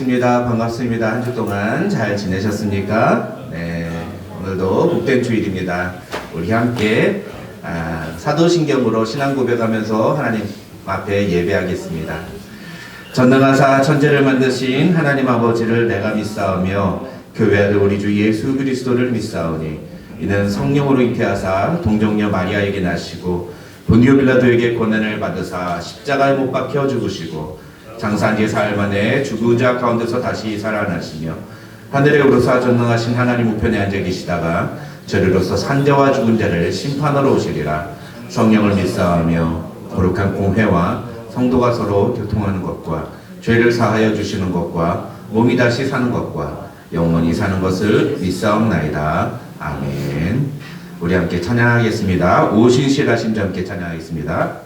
반갑습니다. 한 주 동안 잘 지내셨습니까? 네, 오늘도 복된 주일입니다. 우리 함께 사도신경으로 신앙 고백하면서 하나님 앞에 예배하겠습니다. 전능하사 천지를 만드신 하나님 아버지를 내가 믿사오며 교회 아들 우리 주 예수 그리스도를 믿사오니 이는 성령으로 잉태하사 동정녀 마리아에게 나시고 본디오 빌라도에게 고난을 받으사 십자가에 못 박혀 죽으시고 장사한 지 사흘 만에 죽은 자 가운데서 다시 살아나시며 하늘에 오르사 전능하신 하나님 우편에 앉아 계시다가 저리로서 산자와 죽은 자를 심판하러 오시리라. 성령을 믿사오며 거룩한 공회와 성도가 서로 교통하는 것과 죄를 사하여 주시는 것과 몸이 다시 사는 것과 영원히 사는 것을 믿사옵나이다. 아멘. 우리 함께 찬양하겠습니다. 오신실하신 주 함께 찬양하겠습니다.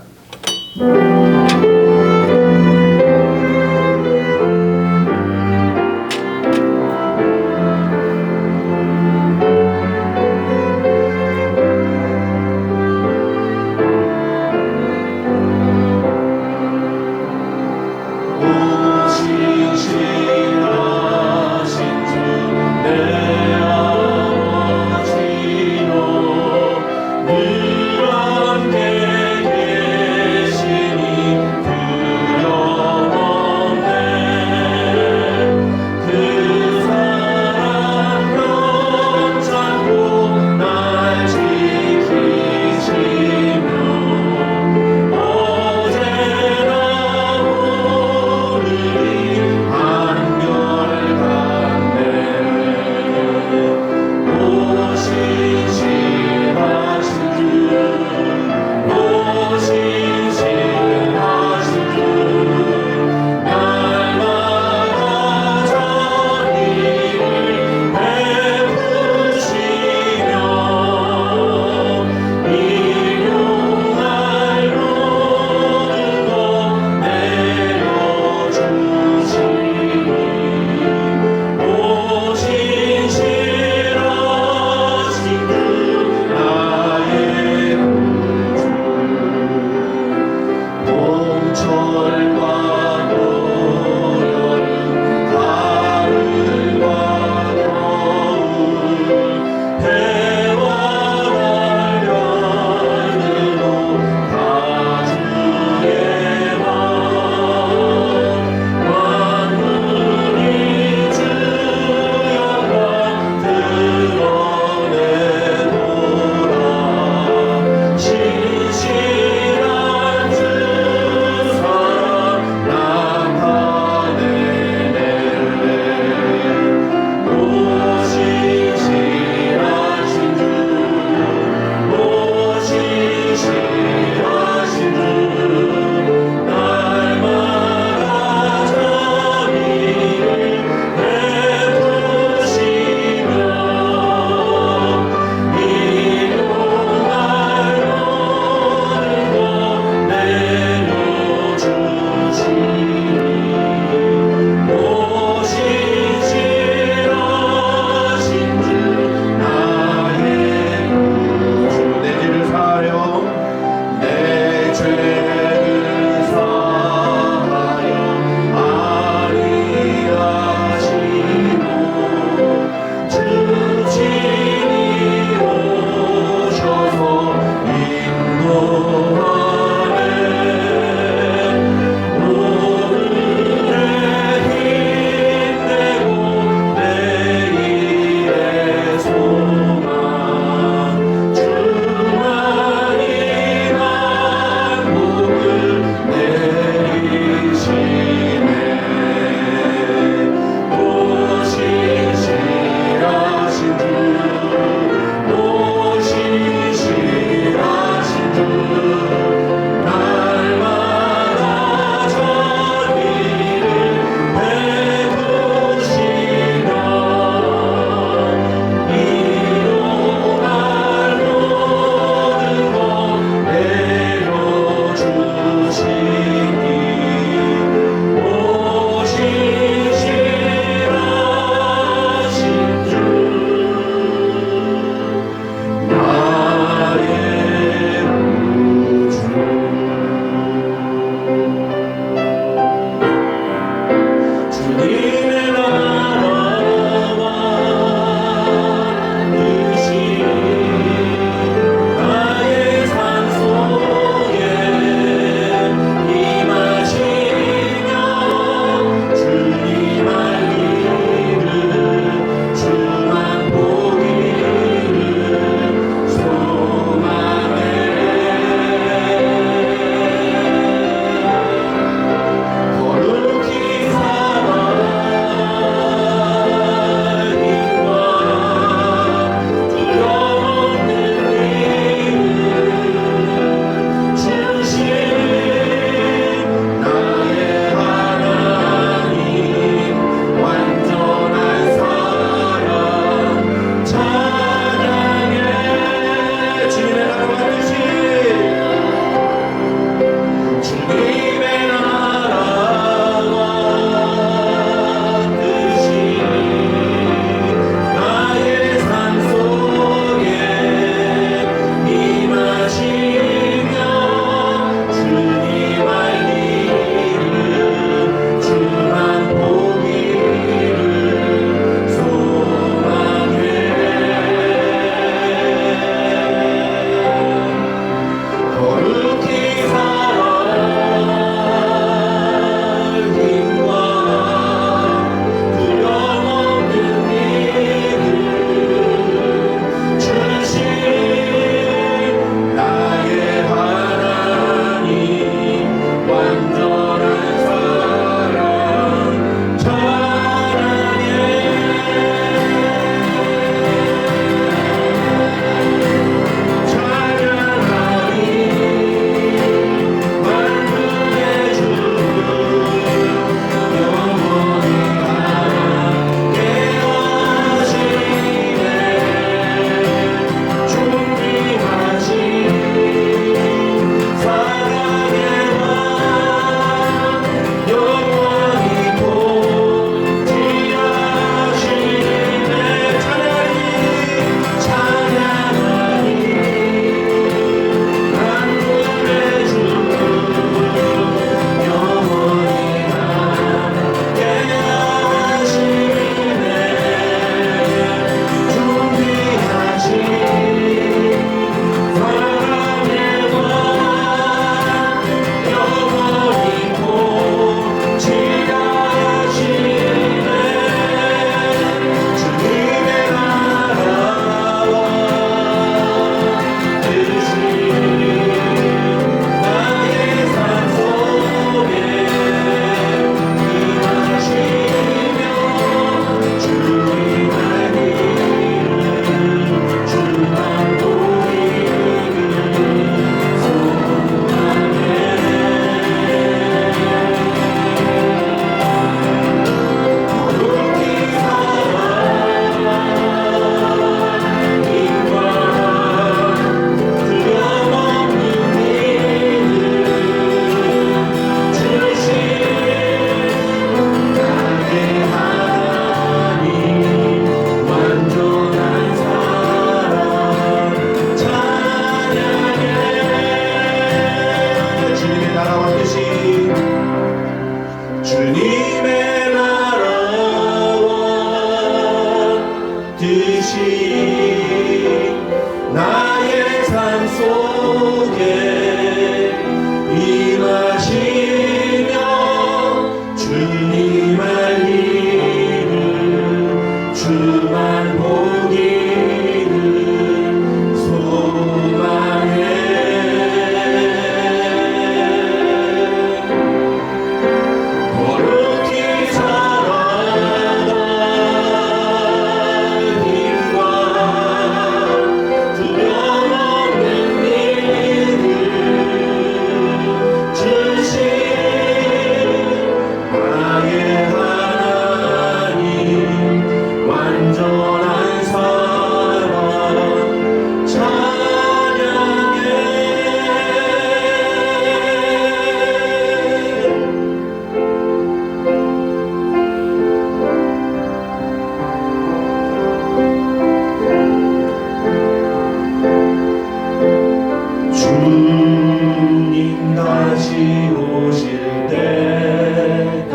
다시 오실 때까지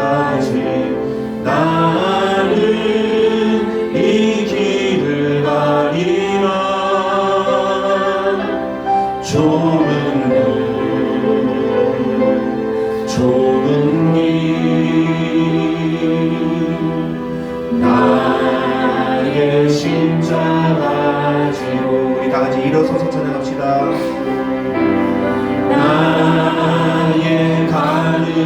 나는 이 길을 가리라. 좁은 길 나의 십자가 지고. 우리 다같이 일어서서 찬양합시다. 나의 가는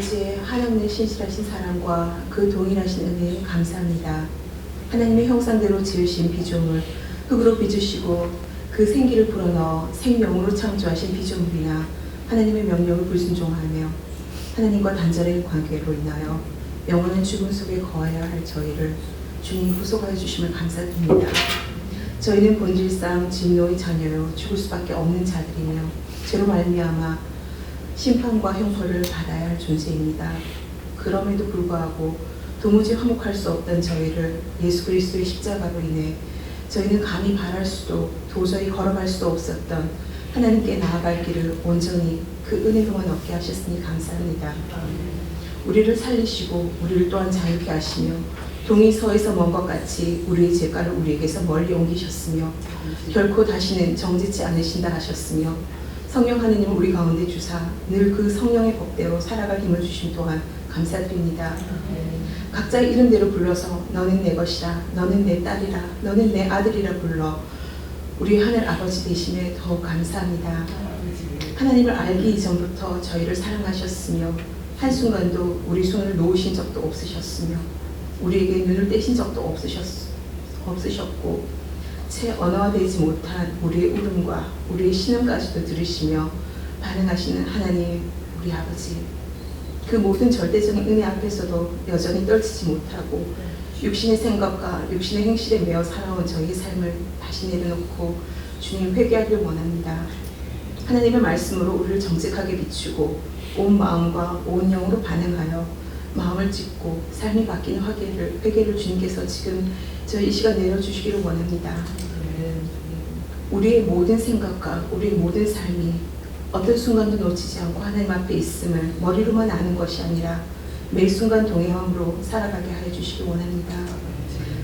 아버지의 한없는 신실하신 사랑과 그 동일하신 은혜에 감사합니다. 하나님의 형상대로 지으신 피조물, 흙으로 빚으시고 그 생기를 불어넣어 생명으로 창조하신 피조물이나 하나님의 명령을 불순종하며 하나님과 단절의 관계로 인하여 영원한 죽음 속에 거하여야 할 저희를 주님 구속하여 주심을 감사드립니다. 저희는 본질상 진노의 자녀요 죽을 수밖에 없는 자들이며 죄로 말미암아 심판과 형벌을 받아야 할 존재입니다. 그럼에도 불구하고 도무지 화목할 수 없던 저희를 예수 그리스도의 십자가로 인해 저희는 감히 바랄 수도 도저히 걸어갈 수도 없었던 하나님께 나아갈 길을 온전히 그 은혜로만 얻게 하셨으니 감사합니다. 우리를 살리시고 우리를 또한 자유케 하시며 동이 서에서 먼 것 같이 우리의 죄가를 우리에게서 멀리 옮기셨으며 결코 다시는 정죄치 않으신다 하셨으며 성령 하느님 우리 가운데 주사 늘 그 성령의 법대로 살아갈 힘을 주심 또한 감사드립니다. 각자의 이름대로 불러서 너는 내 것이라, 너는 내 딸이라, 너는 내 아들이라 불러 우리 하늘 아버지 되심에 더욱 감사합니다. 하나님을 알기 이전부터 저희를 사랑하셨으며 한순간도 우리 손을 놓으신 적도 없으셨으며 우리에게 눈을 떼신 적도 없으셨고 채 언어화되지 못한 우리의 울음과 우리의 신음까지도 들으시며 반응하시는 하나님 우리 아버지, 그 모든 절대적인 은혜 앞에서도 여전히 떨치지 못하고 육신의 생각과 육신의 행실에 매어 살아온 저희의 삶을 다시 내려놓고 주님 회개하기를 원합니다. 하나님의 말씀으로 우리를 정직하게 비추고 온 마음과 온 영으로 반응하여 마음을 찢고 삶이 바뀌는 회개를 주님께서 지금 저희 이 시간 내려주시기를 원합니다. 우리의 모든 생각과 우리의 모든 삶이 어떤 순간도 놓치지 않고 하나님 앞에 있음을 머리로만 아는 것이 아니라 매 순간 동행함으로 살아가게 하여 주시기 원합니다.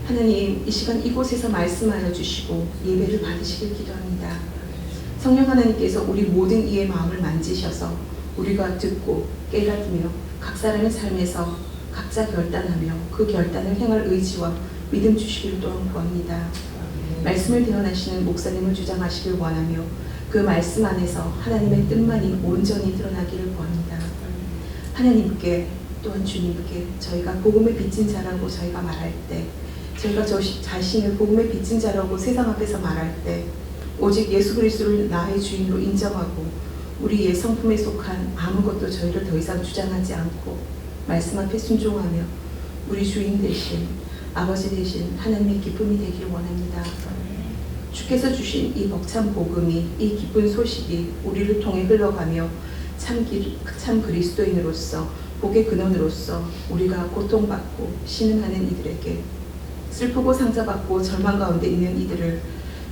하나님, 이 시간 이곳에서 말씀하여 주시고 예배를 받으시길 기도합니다. 성령 하나님께서 우리 모든 이의 마음을 만지셔서 우리가 듣고 깨닫으며 각 사람의 삶에서 각자 결단하며 그 결단을 행할 의지와 믿음 주시기를 또한 구합니다. 말씀을 대언하시는 목사님을 주장하시길 원하며 그 말씀 안에서 하나님의 뜻만이 온전히 드러나기를 구합니다. 하나님께 또한 주님께 저희가 복음의 빚진 자라고 저희가 말할 때, 저희가 저 자신을 복음의 빚진 자라고 세상 앞에서 말할 때 오직 예수 그리스도를 나의 주인으로 인정하고 우리의 성품에 속한 아무것도 저희를 더 이상 주장하지 않고 말씀 앞에 순종하며 우리 주인 되신 아버지 되신 하나님의 기쁨이 되기를 원합니다. 주께서 주신 이 벅찬 복음이, 이 기쁜 소식이 우리를 통해 흘러가며 참 그리스도인으로서 복의 근원으로서 우리가 고통받고 신음하는 이들에게, 슬프고 상처받고 절망 가운데 있는 이들을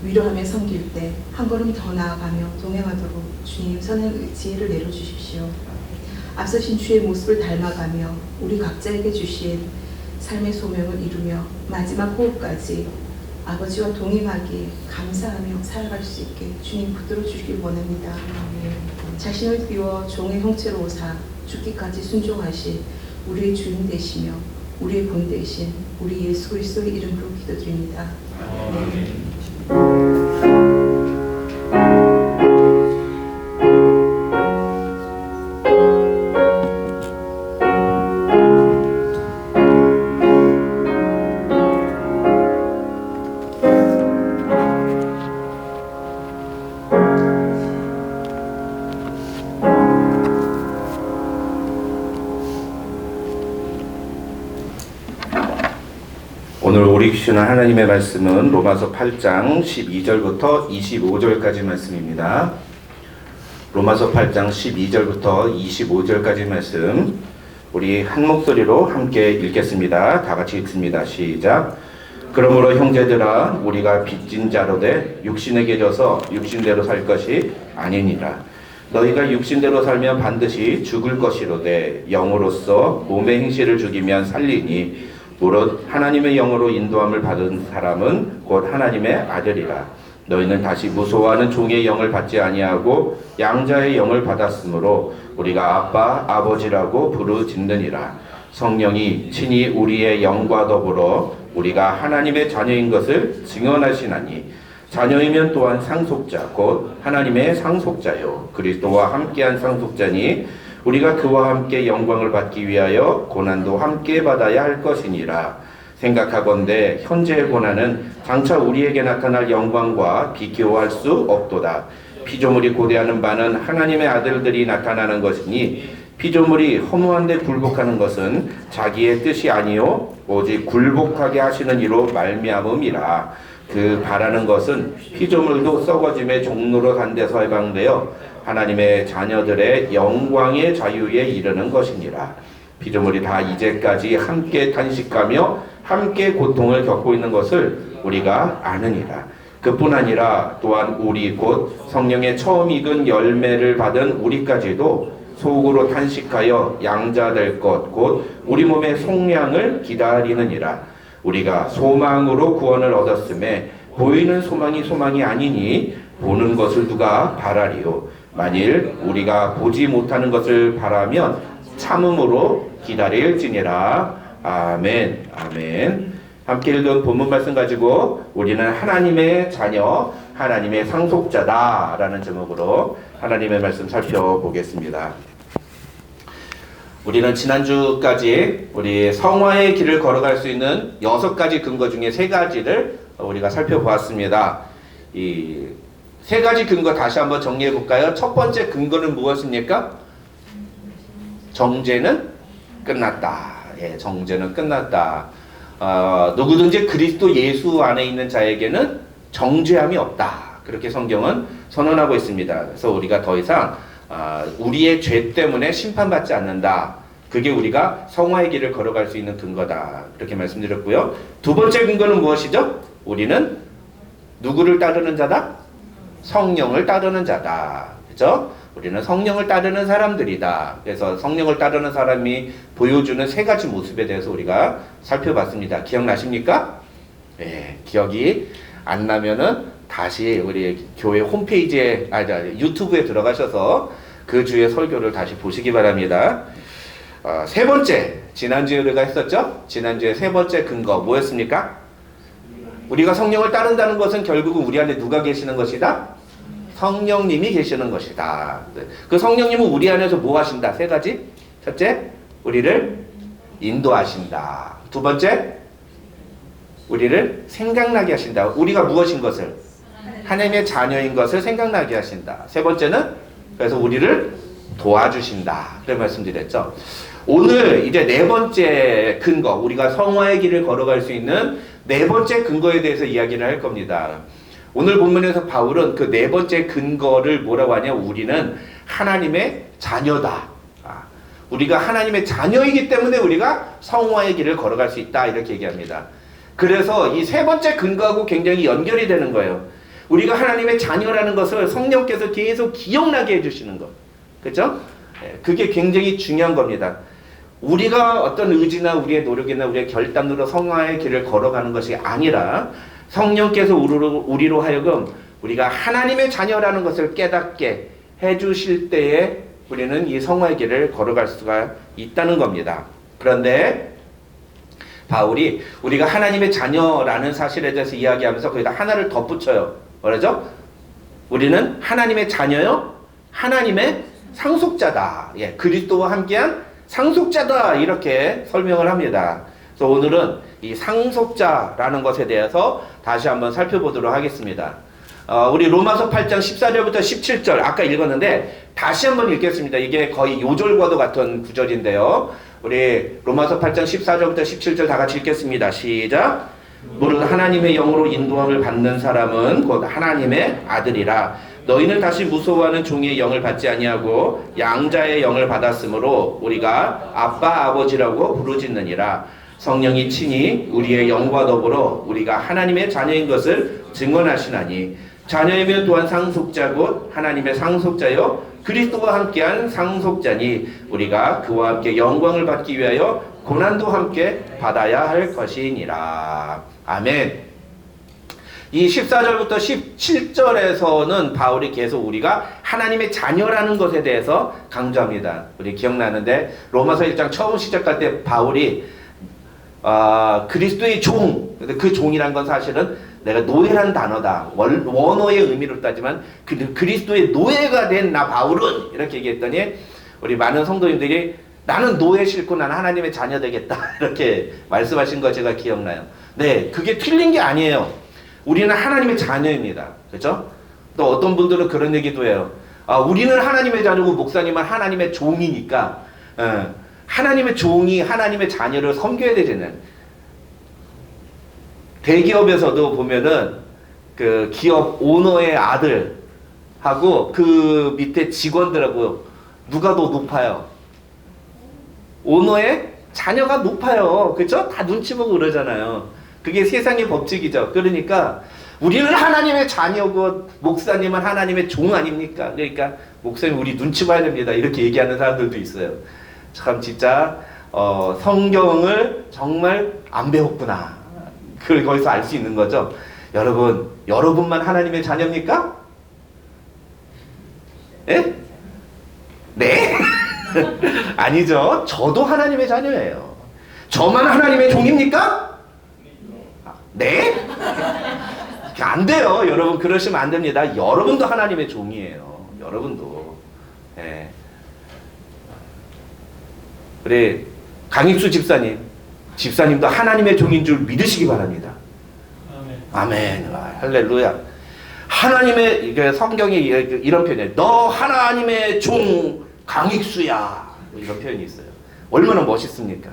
위로하며 섬길 때 한 걸음 더 나아가며 동행하도록 주님 선한 지혜를 내려주십시오. 앞서신 주의 모습을 닮아가며 우리 각자에게 주신 삶의 소명을 이루며 마지막 호흡까지 아버지와 동행하기에 감사하며 살아갈 수 있게 주님 붙들어 주시길 원합니다. 자신을 비워 종의 형체로 오사 죽기까지 순종하신 우리의 주인 되시며 우리의 본 되신 우리 예수 그리스도의 이름으로 기도드립니다. 아멘. 오늘 우리 주시는 하나님의 말씀은 로마서 8장 12절부터 25절까지 말씀입니다. 로마서 8장 12절부터 25절까지 말씀 우리 한 목소리로 함께 읽겠습니다. 다 같이 읽습니다. 시작. 그러므로 형제들아 우리가 빚진 자로되 육신에게 져서 육신대로 살 것이 아니니라. 너희가 육신대로 살면 반드시 죽을 것이로되 영으로서 몸의 행실을 죽이면 살리니 무릇 하나님의 영으로 인도함을 받은 사람은 곧 하나님의 아들이라. 너희는 다시 무소하는 종의 영을 받지 아니하고 양자의 영을 받았으므로 우리가 아빠 아버지라고 부르짖느니라. 성령이 친히 우리의 영과 더불어 우리가 하나님의 자녀인 것을 증언하시나니 자녀이면 또한 상속자 곧 하나님의 상속자요 그리스도와 함께한 상속자니 우리가 그와 함께 영광을 받기 위하여 고난도 함께 받아야 할 것이니라. 생각하건대 현재의 고난은 장차 우리에게 나타날 영광과 비교할 수 없도다. 피조물이 고대하는 바는 하나님의 아들들이 나타나는 것이니 피조물이 허무한데 굴복하는 것은 자기의 뜻이 아니요 오직 굴복하게 하시는 이로 말미암음이라. 그 바라는 것은 피조물도 썩어짐의 종로로 간 데서 해방되어 하나님의 자녀들의 영광의 자유에 이르는 것이니라. 피조물이 다 이제까지 함께 탄식하며 함께 고통을 겪고 있는 것을 우리가 아느니라. 그뿐 아니라 또한 우리 곧 성령의 처음 익은 열매를 받은 우리까지도 속으로 탄식하여 양자될 것 곧 우리 몸의 속량을 기다리느니라. 우리가 소망으로 구원을 얻었음에 보이는 소망이 아니니 보는 것을 누가 바라리요. 만일 우리가 보지 못하는 것을 바라면 참음으로 기다릴지니라. 아멘. 아멘. 함께 읽은 본문 말씀 가지고 우리는 하나님의 자녀, 하나님의 상속자다라는 제목으로 하나님의 말씀 살펴보겠습니다. 우리는 지난주까지 우리 성화의 길을 걸어갈 수 있는 6가지 근거 중에 3가지를 우리가 살펴보았습니다. 이 3가지 근거 다시 한번 정리해 볼까요? 첫 번째 근거는 무엇입니까? 정죄는 끝났다. 예, 정죄는 끝났다. 누구든지 그리스도 예수 안에 있는 자에게는 정죄함이 없다. 그렇게 성경은 선언하고 있습니다. 그래서 우리가 더 이상 우리의 죄 때문에 심판받지 않는다. 그게 우리가 성화의 길을 걸어갈 수 있는 근거다. 그렇게 말씀드렸고요. 두 번째 근거는 무엇이죠? 우리는 누구를 따르는 자다? 성령을 따르는 자다. 그죠? 우리는 성령을 따르는 사람들이다. 그래서 성령을 따르는 사람이 보여주는 3가지 모습에 대해서 우리가 살펴봤습니다. 기억나십니까? 네, 기억이 안 나면은 다시 우리 교회 홈페이지에, 유튜브에 들어가셔서 그 주의 설교를 다시 보시기 바랍니다. 3번째, 지난주에 우리가 했었죠? 지난주에 3번째 근거 뭐였습니까? 우리가 성령을 따른다는 것은 결국은 우리 안에 누가 계시는 것이다? 성령님이 계시는 것이다. 그 성령님은 우리 안에서 뭐 하신다? 3가지. 첫째, 우리를 인도하신다. 두 번째, 우리를 생각나게 하신다. 우리가 무엇인 것을? 하나님의 자녀인 것을 생각나게 하신다. 세 번째는 그래서 우리를 도와주신다. 그런 말씀드렸죠. 오늘 이제 4번째 근거, 우리가 성화의 길을 걸어갈 수 있는 4번째 근거에 대해서 이야기를 할 겁니다. 오늘 본문에서 바울은 그 4번째 근거를 뭐라고 하냐? 우리는 하나님의 자녀다. 우리가 하나님의 자녀이기 때문에 우리가 성화의 길을 걸어갈 수 있다. 이렇게 얘기합니다. 그래서 이 3번째 근거하고 굉장히 연결이 되는 거예요. 우리가 하나님의 자녀라는 것을 성령께서 계속 기억나게 해주시는 것. 그렇죠? 그게 굉장히 중요한 겁니다. 우리가 어떤 의지나 우리의 노력이나 우리의 결단으로 성화의 길을 걸어가는 것이 아니라 성령께서 우리로 하여금 우리가 하나님의 자녀라는 것을 깨닫게 해주실 때에 우리는 이 성화의 길을 걸어갈 수가 있다는 겁니다. 그런데 바울이 우리가 하나님의 자녀라는 사실에 대해서 이야기하면서 거기다 하나를 덧붙여요. 뭐라죠? 우리는 하나님의 자녀요? 하나님의 상속자다. 예, 그리스도와 함께한 상속자다. 이렇게 설명을 합니다. 그래서 오늘은 이 상속자라는 것에 대해서 다시 한번 살펴보도록 하겠습니다. 우리 로마서 8장 14절부터 17절 아까 읽었는데 다시 한번 읽겠습니다. 이게 거의 요절과도 같은 구절인데요. 우리 로마서 8장 14절부터 17절 다 같이 읽겠습니다. 시작. 무릇 하나님의 영으로 인도함을 받는 사람은 곧 하나님의 아들이라. 너희는 다시 무서워하는 종의 영을 받지 아니하고 양자의 영을 받았으므로 우리가 아빠 아버지라고 부르짖느니라. 성령이 친히 우리의 영과 더불어 우리가 하나님의 자녀인 것을 증언하시나니 자녀이면 또한 상속자 곧 하나님의 상속자요 그리스도와 함께한 상속자니 우리가 그와 함께 영광을 받기 위하여 고난도 함께 받아야 할 것이니라. 아멘. 이 14절부터 17절에서는 바울이 계속 우리가 하나님의 자녀라는 것에 대해서 강조합니다. 우리 기억나는데 로마서 1장 처음 시작할 때 바울이 그리스도의 종, 그 종이란 건 사실은 내가 노예라는 단어다. 원어의 의미로 따지만 그리스도의 노예가 된 나 바울은 이렇게 얘기했더니 우리 많은 성도님들이 나는 노예 싫고 나는 하나님의 자녀 되겠다 이렇게 말씀하신 거 제가 기억나요. 네, 그게 틀린 게 아니에요. 우리는 하나님의 자녀입니다. 그렇죠? 또 어떤 분들은 그런 얘기도 해요. 우리는 하나님의 자녀고 목사님은 하나님의 종이니까 하나님의 종이 하나님의 자녀를 섬겨야 되잖아요. 대기업에서도 보면은 그 기업 오너의 아들하고 그 밑에 직원들하고 누가 더 높아요? 오너의 자녀가 높아요. 그렇죠? 다 눈치 보고 그러잖아요. 그게 세상의 법칙이죠. 그러니까 우리는 하나님의 자녀고 목사님은 하나님의 종 아닙니까? 그러니까 목사님 우리 눈치 봐야 됩니다. 이렇게 얘기하는 사람들도 있어요. 참 진짜 성경을 정말 안 배웠구나. 그걸 거기서 알 수 있는 거죠. 여러분만 하나님의 자녀입니까? 예? 네? 아니죠. 저도 하나님의 자녀예요. 저만 하나님의 종입니까? 네? 안 돼요. 여러분 그러시면 안 됩니다. 여러분도 하나님의 종이에요. 여러분도. 예. 그래 강익수 집사님도 하나님의 종인 줄 믿으시기 바랍니다. 아멘. 할렐루야. 하나님의 이게 성경에 이런 표현이에요. 너 하나님의 종 강익수야. 이런 표현이 있어요. 얼마나 멋있습니까?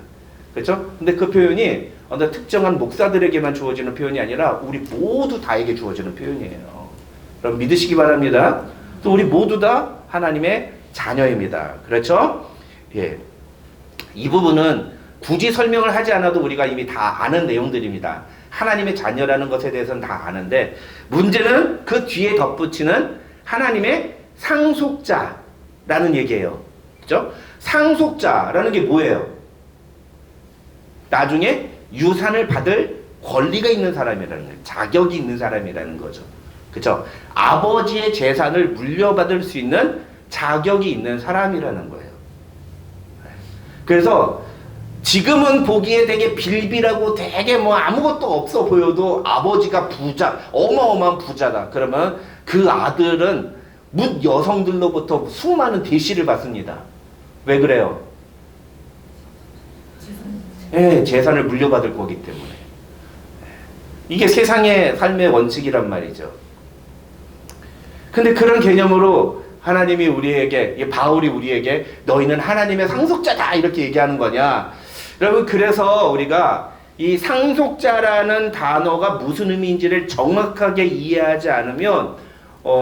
그렇죠? 근데 그 표현이 어느 특정한 목사들에게만 주어지는 표현이 아니라 우리 모두 다에게 주어지는 표현이에요. 그럼 믿으시기 바랍니다. 또 우리 모두 다 하나님의 자녀입니다. 그렇죠? 예. 이 부분은 굳이 설명을 하지 않아도 우리가 이미 다 아는 내용들입니다. 하나님의 자녀라는 것에 대해서는 다 아는데 문제는 그 뒤에 덧붙이는 하나님의 상속자라는 얘기예요. 그렇죠? 상속자라는 게 뭐예요? 나중에 유산을 받을 권리가 있는 사람이라는 거예요. 자격이 있는 사람이라는 거죠. 그렇죠? 아버지의 재산을 물려받을 수 있는 자격이 있는 사람이라는 거예요. 그래서 지금은 보기에 되게 빌빌하고 되게 뭐 아무것도 없어 보여도 아버지가 부자, 어마어마한 부자다. 그러면 그 아들은 뭇 여성들로부터 수많은 대시를 받습니다. 왜 그래요? 예, 재산을 물려받을 거기 때문에. 이게 세상의 삶의 원칙이란 말이죠. 근데 그런 개념으로 하나님이 우리에게, 바울이 우리에게 너희는 하나님의 상속자다 이렇게 얘기하는 거냐? 여러분 그래서 우리가 이 상속자라는 단어가 무슨 의미인지를 정확하게 이해하지 않으면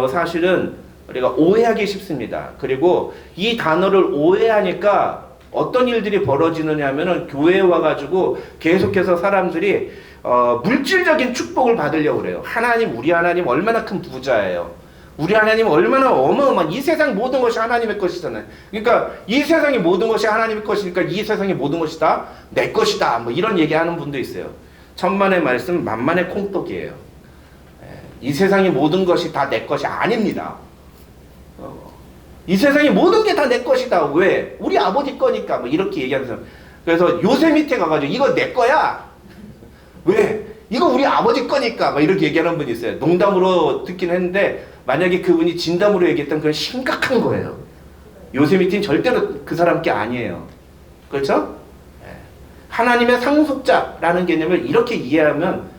사실은 우리가 오해하기 쉽습니다. 그리고 이 단어를 오해하니까 어떤 일들이 벌어지느냐 하면은 교회에 와가지고 계속해서 사람들이 물질적인 축복을 받으려고 그래요. 우리 하나님 얼마나 큰 부자예요. 우리 하나님 얼마나 어마어마한, 이 세상 모든 것이 하나님의 것이잖아요. 그러니까 이 세상의 모든 것이 하나님의 것이니까 이 세상의 모든 것이 다 내 것이다. 뭐 이런 얘기하는 분도 있어요. 천만의 말씀 만만의 콩떡이에요. 이 세상의 모든 것이 다 내 것이 아닙니다. 이 세상의 모든 게 다 내 것이다. 왜? 우리 아버지 거니까. 뭐 이렇게 얘기하는 사람. 그래서 요새미테 가가지고 이거 내 거야. 왜? 이거 우리 아버지 거니까. 막 이렇게 얘기하는 분이 있어요. 농담으로 듣긴 했는데 만약에 그분이 진담으로 얘기했던 건 심각한 거예요. 요새미테는 절대로 그 사람 게 아니에요. 그렇죠? 하나님의 상속자라는 개념을 이렇게 이해하면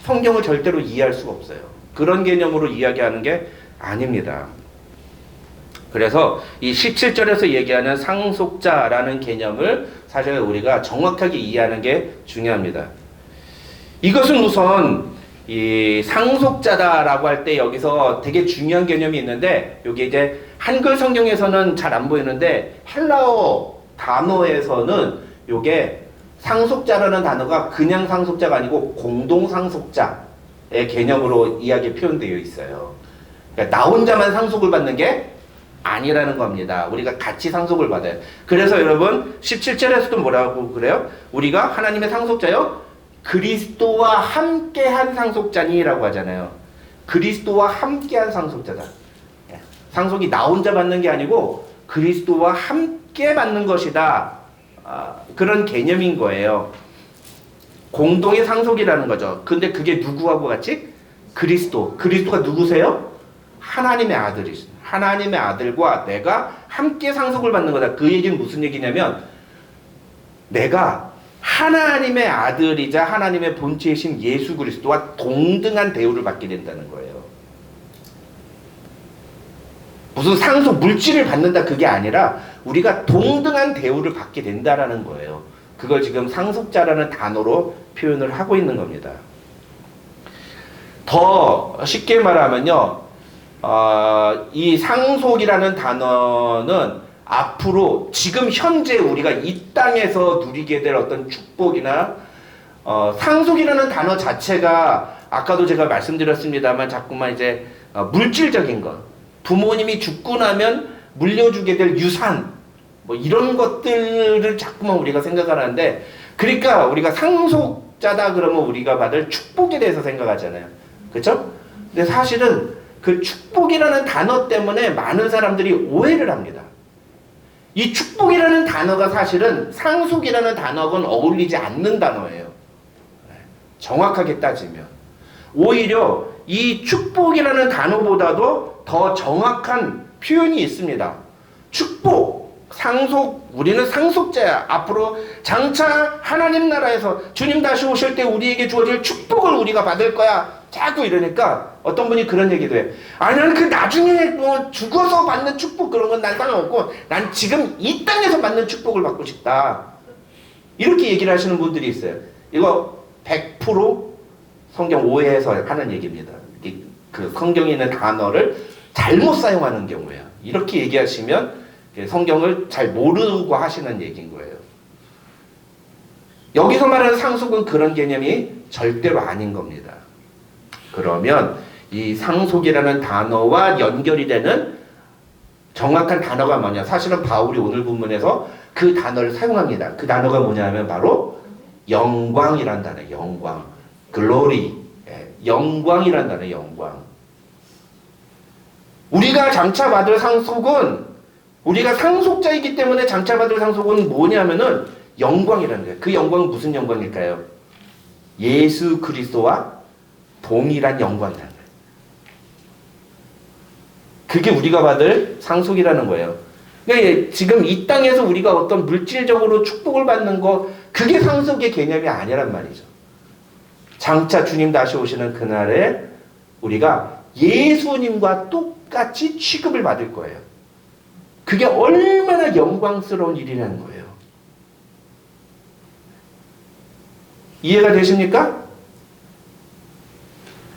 성경을 절대로 이해할 수가 없어요. 그런 개념으로 이야기하는 게 아닙니다. 그래서 이 17절에서 얘기하는 상속자라는 개념을 사실 우리가 정확하게 이해하는 게 중요합니다. 이것은 우선 이 상속자다라고 할 때 여기서 되게 중요한 개념이 있는데 여기 이제 한글 성경에서는 잘 안 보이는데 헬라어 단어에서는 요게 상속자라는 단어가 그냥 상속자가 아니고 공동 상속자의 개념으로 이야기 표현되어 있어요. 그러니까 나 혼자만 상속을 받는 게 아니라는 겁니다. 우리가 같이 상속을 받아요. 그래서 여러분 17절에서도 뭐라고 그래요? 우리가 하나님의 상속자요? 그리스도와 함께한 상속자니라고 하잖아요. 그리스도와 함께한 상속자다. 상속이 나 혼자 받는 게 아니고 그리스도와 함께 받는 것이다. 그런 개념인 거예요. 공동의 상속이라는 거죠. 근데 그게 누구하고 같이? 그리스도가 누구세요? 하나님의 아들이시죠. 하나님의 아들과 내가 함께 상속을 받는 거다. 그 얘기는 무슨 얘기냐면 내가 하나님의 아들이자 하나님의 본체이신 예수 그리스도와 동등한 대우를 받게 된다는 거예요. 무슨 상속 물질을 받는다 그게 아니라 우리가 동등한 대우를 받게 된다라는 거예요. 그걸 지금 상속자라는 단어로 표현을 하고 있는 겁니다. 더 쉽게 말하면요, 이 상속이라는 단어는 앞으로 지금 현재 우리가 이 땅에서 누리게 될 어떤 축복이나 상속이라는 단어 자체가 아까도 제가 말씀드렸습니다만 자꾸만 이제 물질적인 것, 부모님이 죽고 나면 물려주게 될 유산 뭐 이런 것들을 자꾸만 우리가 생각하는데, 그러니까 우리가 상속자다 그러면 우리가 받을 축복에 대해서 생각하잖아요. 그렇죠? 근데 사실은 그 축복이라는 단어 때문에 많은 사람들이 오해를 합니다. 이 축복이라는 단어가 사실은 상속이라는 단어하고는 어울리지 않는 단어예요. 정확하게 따지면 오히려 이 축복이라는 단어보다도 더 정확한 표현이 있습니다. 축복, 상속, 우리는 상속자야. 앞으로 장차 하나님 나라에서 주님 다시 오실 때 우리에게 주어질 축복을 우리가 받을 거야. 자꾸 이러니까 어떤 분이 그런 얘기도 해. 아니 나는 그 나중에 뭐 죽어서 받는 축복 그런 건 난 상관없고 난 지금 이 땅에서 받는 축복을 받고 싶다. 이렇게 얘기를 하시는 분들이 있어요. 이거 100% 성경 오해해서 하는 얘기입니다. 그 성경에 있는 단어를 잘못 사용하는 경우에요. 이렇게 얘기하시면 성경을 잘 모르고 하시는 얘기인 거예요. 여기서 말하는 상속은 그런 개념이 절대로 아닌 겁니다. 그러면 이 상속이라는 단어와 연결이 되는 정확한 단어가 뭐냐? 사실은 바울이 오늘 본문에서 그 단어를 사용합니다. 그 단어가 뭐냐면 바로 영광이란 단어예요. 영광, 글로리, 영광이란 단어예요. 영광. 우리가 장차 받을 상속은, 우리가 상속자이기 때문에 장차 받을 상속은 뭐냐면은 영광이라는 거예요. 그 영광은 무슨 영광일까요? 예수 그리스도와 동일한 영광이라는 거예요. 그게 우리가 받을 상속이라는 거예요. 그러니까 지금 이 땅에서 우리가 어떤 물질적으로 축복을 받는 거, 그게 상속의 개념이 아니란 말이죠. 장차 주님 다시 오시는 그날에 우리가 예수님과 똑같이 취급을 받을 거예요. 그게 얼마나 영광스러운 일이라는 거예요. 이해가 되십니까?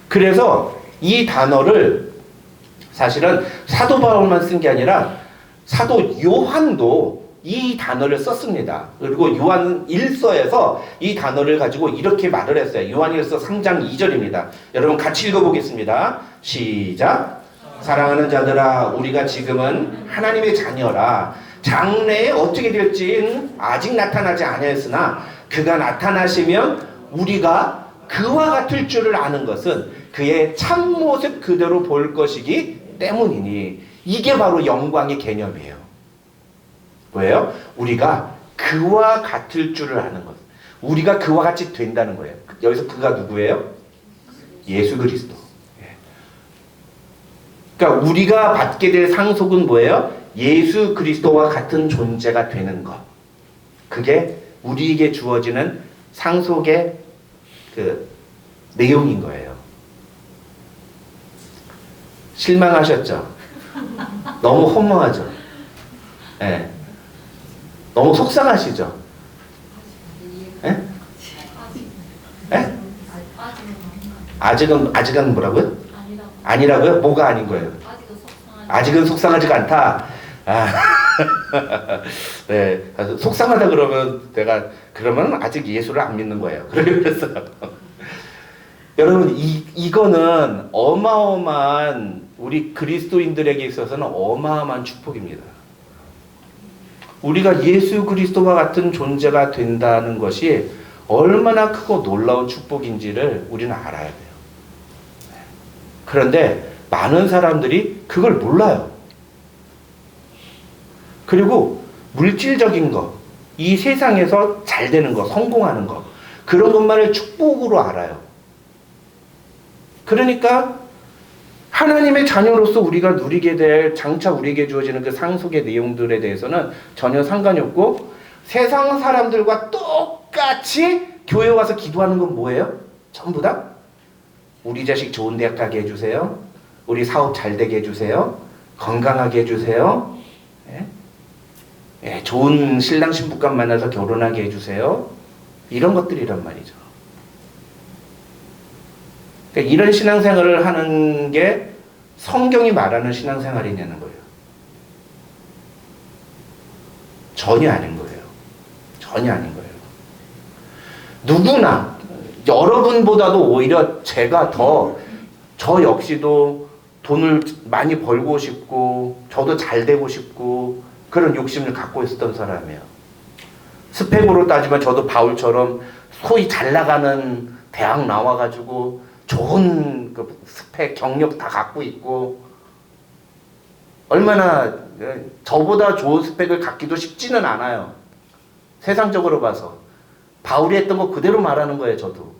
그래서 이 단어를 사실은 사도 바울만 쓴 게 아니라 사도 요한도 이 단어를 썼습니다. 그리고 요한 1서에서 이 단어를 가지고 이렇게 말을 했어요. 요한 1서 3장 2절입니다. 여러분 같이 읽어보겠습니다. 시작. 사랑하는 자들아, 우리가 지금은 하나님의 자녀라. 장래에 어떻게 될지 아직 나타나지 아니하였으나 그가 나타나시면 우리가 그와 같을 줄을 아는 것은 그의 참모습 그대로 볼 것이기 때문이니. 이게 바로 영광의 개념이에요. 뭐예요? 우리가 그와 같을 줄을 아는 것. 우리가 그와 같이 된다는 거예요. 여기서 그가 누구예요? 예수 그리스도. 그러니까 우리가 받게 될 상속은 뭐예요? 예수 그리스도와 같은 존재가 되는 것. 그게 우리에게 주어지는 상속의 그 내용인 거예요. 실망하셨죠? 너무 허무하죠? 네. 너무 속상하시죠? 예? 예? 아직은 뭐라고요? 아니라고요? 뭐가 아닌 거예요? 아직은 속상하지가 않다. 아, 네, 속상하다 그러면 아직 예수를 안 믿는 거예요. 그래서 여러분 이거는 어마어마한, 우리 그리스도인들에게 있어서는 어마어마한 축복입니다. 우리가 예수 그리스도와 같은 존재가 된다는 것이 얼마나 크고 놀라운 축복인지를 우리는 알아야 돼요. 그런데 많은 사람들이 그걸 몰라요. 그리고 물질적인 것, 이 세상에서 잘 되는 것, 성공하는 것, 그런 것만을 축복으로 알아요. 그러니까 하나님의 자녀로서 우리가 누리게 될 장차 우리에게 주어지는 그 상속의 내용들에 대해서는 전혀 상관이 없고 세상 사람들과 똑같이 교회 와서 기도하는 건 뭐예요? 전부 다 우리 자식 좋은 대학 가게 해주세요. 우리 사업 잘 되게 해주세요. 건강하게 해주세요. 예? 예, 좋은 신랑 신부감 만나서 결혼하게 해주세요. 이런 것들이란 말이죠. 그러니까 이런 신앙생활을 하는 게 성경이 말하는 신앙생활이냐는 거예요. 전혀 아닌 거예요. 전혀 아닌 거예요. 누구나 여러분보다도 오히려 제가 저 역시도 돈을 많이 벌고 싶고 저도 잘 되고 싶고 그런 욕심을 갖고 있었던 사람이에요. 스펙으로 따지면 저도 바울처럼 소위 잘 나가는 대학 나와가지고 좋은 그 스펙, 경력 다 갖고 있고 얼마나 저보다 좋은 스펙을 갖기도 쉽지는 않아요. 세상적으로 봐서. 바울이 했던 거 그대로 말하는 거예요. 저도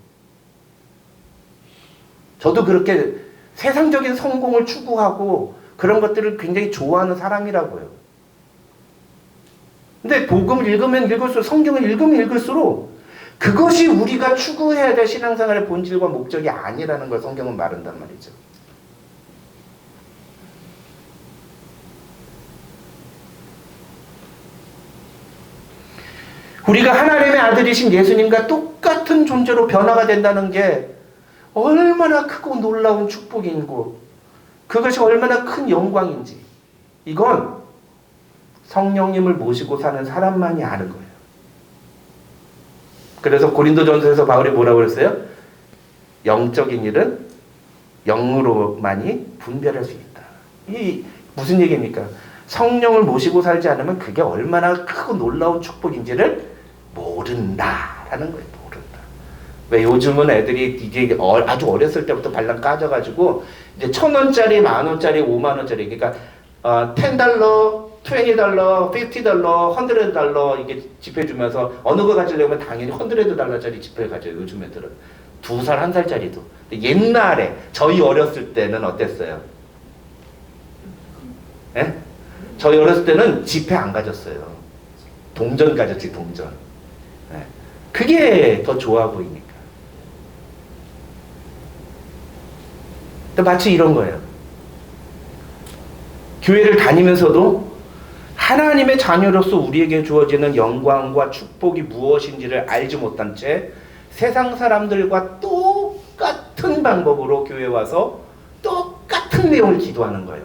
그렇게 세상적인 성공을 추구하고 그런 것들을 굉장히 좋아하는 사람이라고요. 근데 복음을 읽으면 읽을수록, 성경을 읽으면 읽을수록 그것이 우리가 추구해야 될 신앙생활의 본질과 목적이 아니라는 걸 성경은 말한단 말이죠. 우리가 하나님의 아들이신 예수님과 똑같은 존재로 변화가 된다는 게 얼마나 크고 놀라운 축복이고 그것이 얼마나 큰 영광인지 이건 성령님을 모시고 사는 사람만이 아는 거예요. 그래서 고린도전서에서 바울이 뭐라고 그랬어요? 영적인 일은 영으로만이 분별할 수 있다. 이 무슨 얘기입니까? 성령을 모시고 살지 않으면 그게 얼마나 크고 놀라운 축복인지를 모른다라는 거예요. 모른다. 왜 요즘은 애들이 이제 아주 어렸을 때부터 발랑 까져가지고 이제 1,000원짜리, 10,000원짜리, 50,000원짜리 그러니까 $10, $20, $50, $100 이게 지폐 주면서 어느 거 가지려면 당연히 $100짜리 지폐를 가져요. 요즘 애들은 2살, 1살짜리도. 옛날에 저희 어렸을 때는 어땠어요? 예? 저희 어렸을 때는 지폐 안 가졌어요. 동전 가졌지, 동전. 예. 그게 더 좋아 보이니까. 마치 이런 거예요. 교회를 다니면서도 하나님의 자녀로서 우리에게 주어지는 영광과 축복이 무엇인지를 알지 못한 채 세상 사람들과 똑같은 방법으로 교회 와서 똑같은 내용을 기도하는 거예요.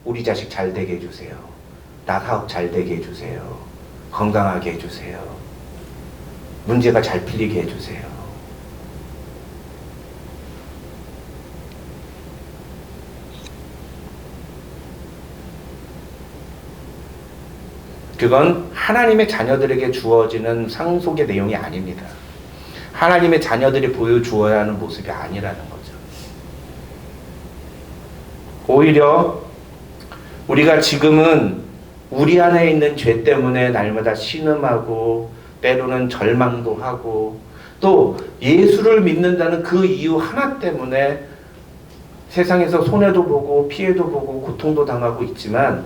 우리 자식 잘 되게 해주세요. 나 사업 잘 되게 해주세요. 건강하게 해주세요. 문제가 잘 풀리게 해주세요. 그건 하나님의 자녀들에게 주어지는 상속의 내용이 아닙니다. 하나님의 자녀들이 보여주어야 하는 모습이 아니라는 거죠. 오히려 우리가 지금은 우리 안에 있는 죄 때문에 날마다 신음하고 때로는 절망도 하고 또 예수를 믿는다는 그 이유 하나 때문에 세상에서 손해도 보고 피해도 보고 고통도 당하고 있지만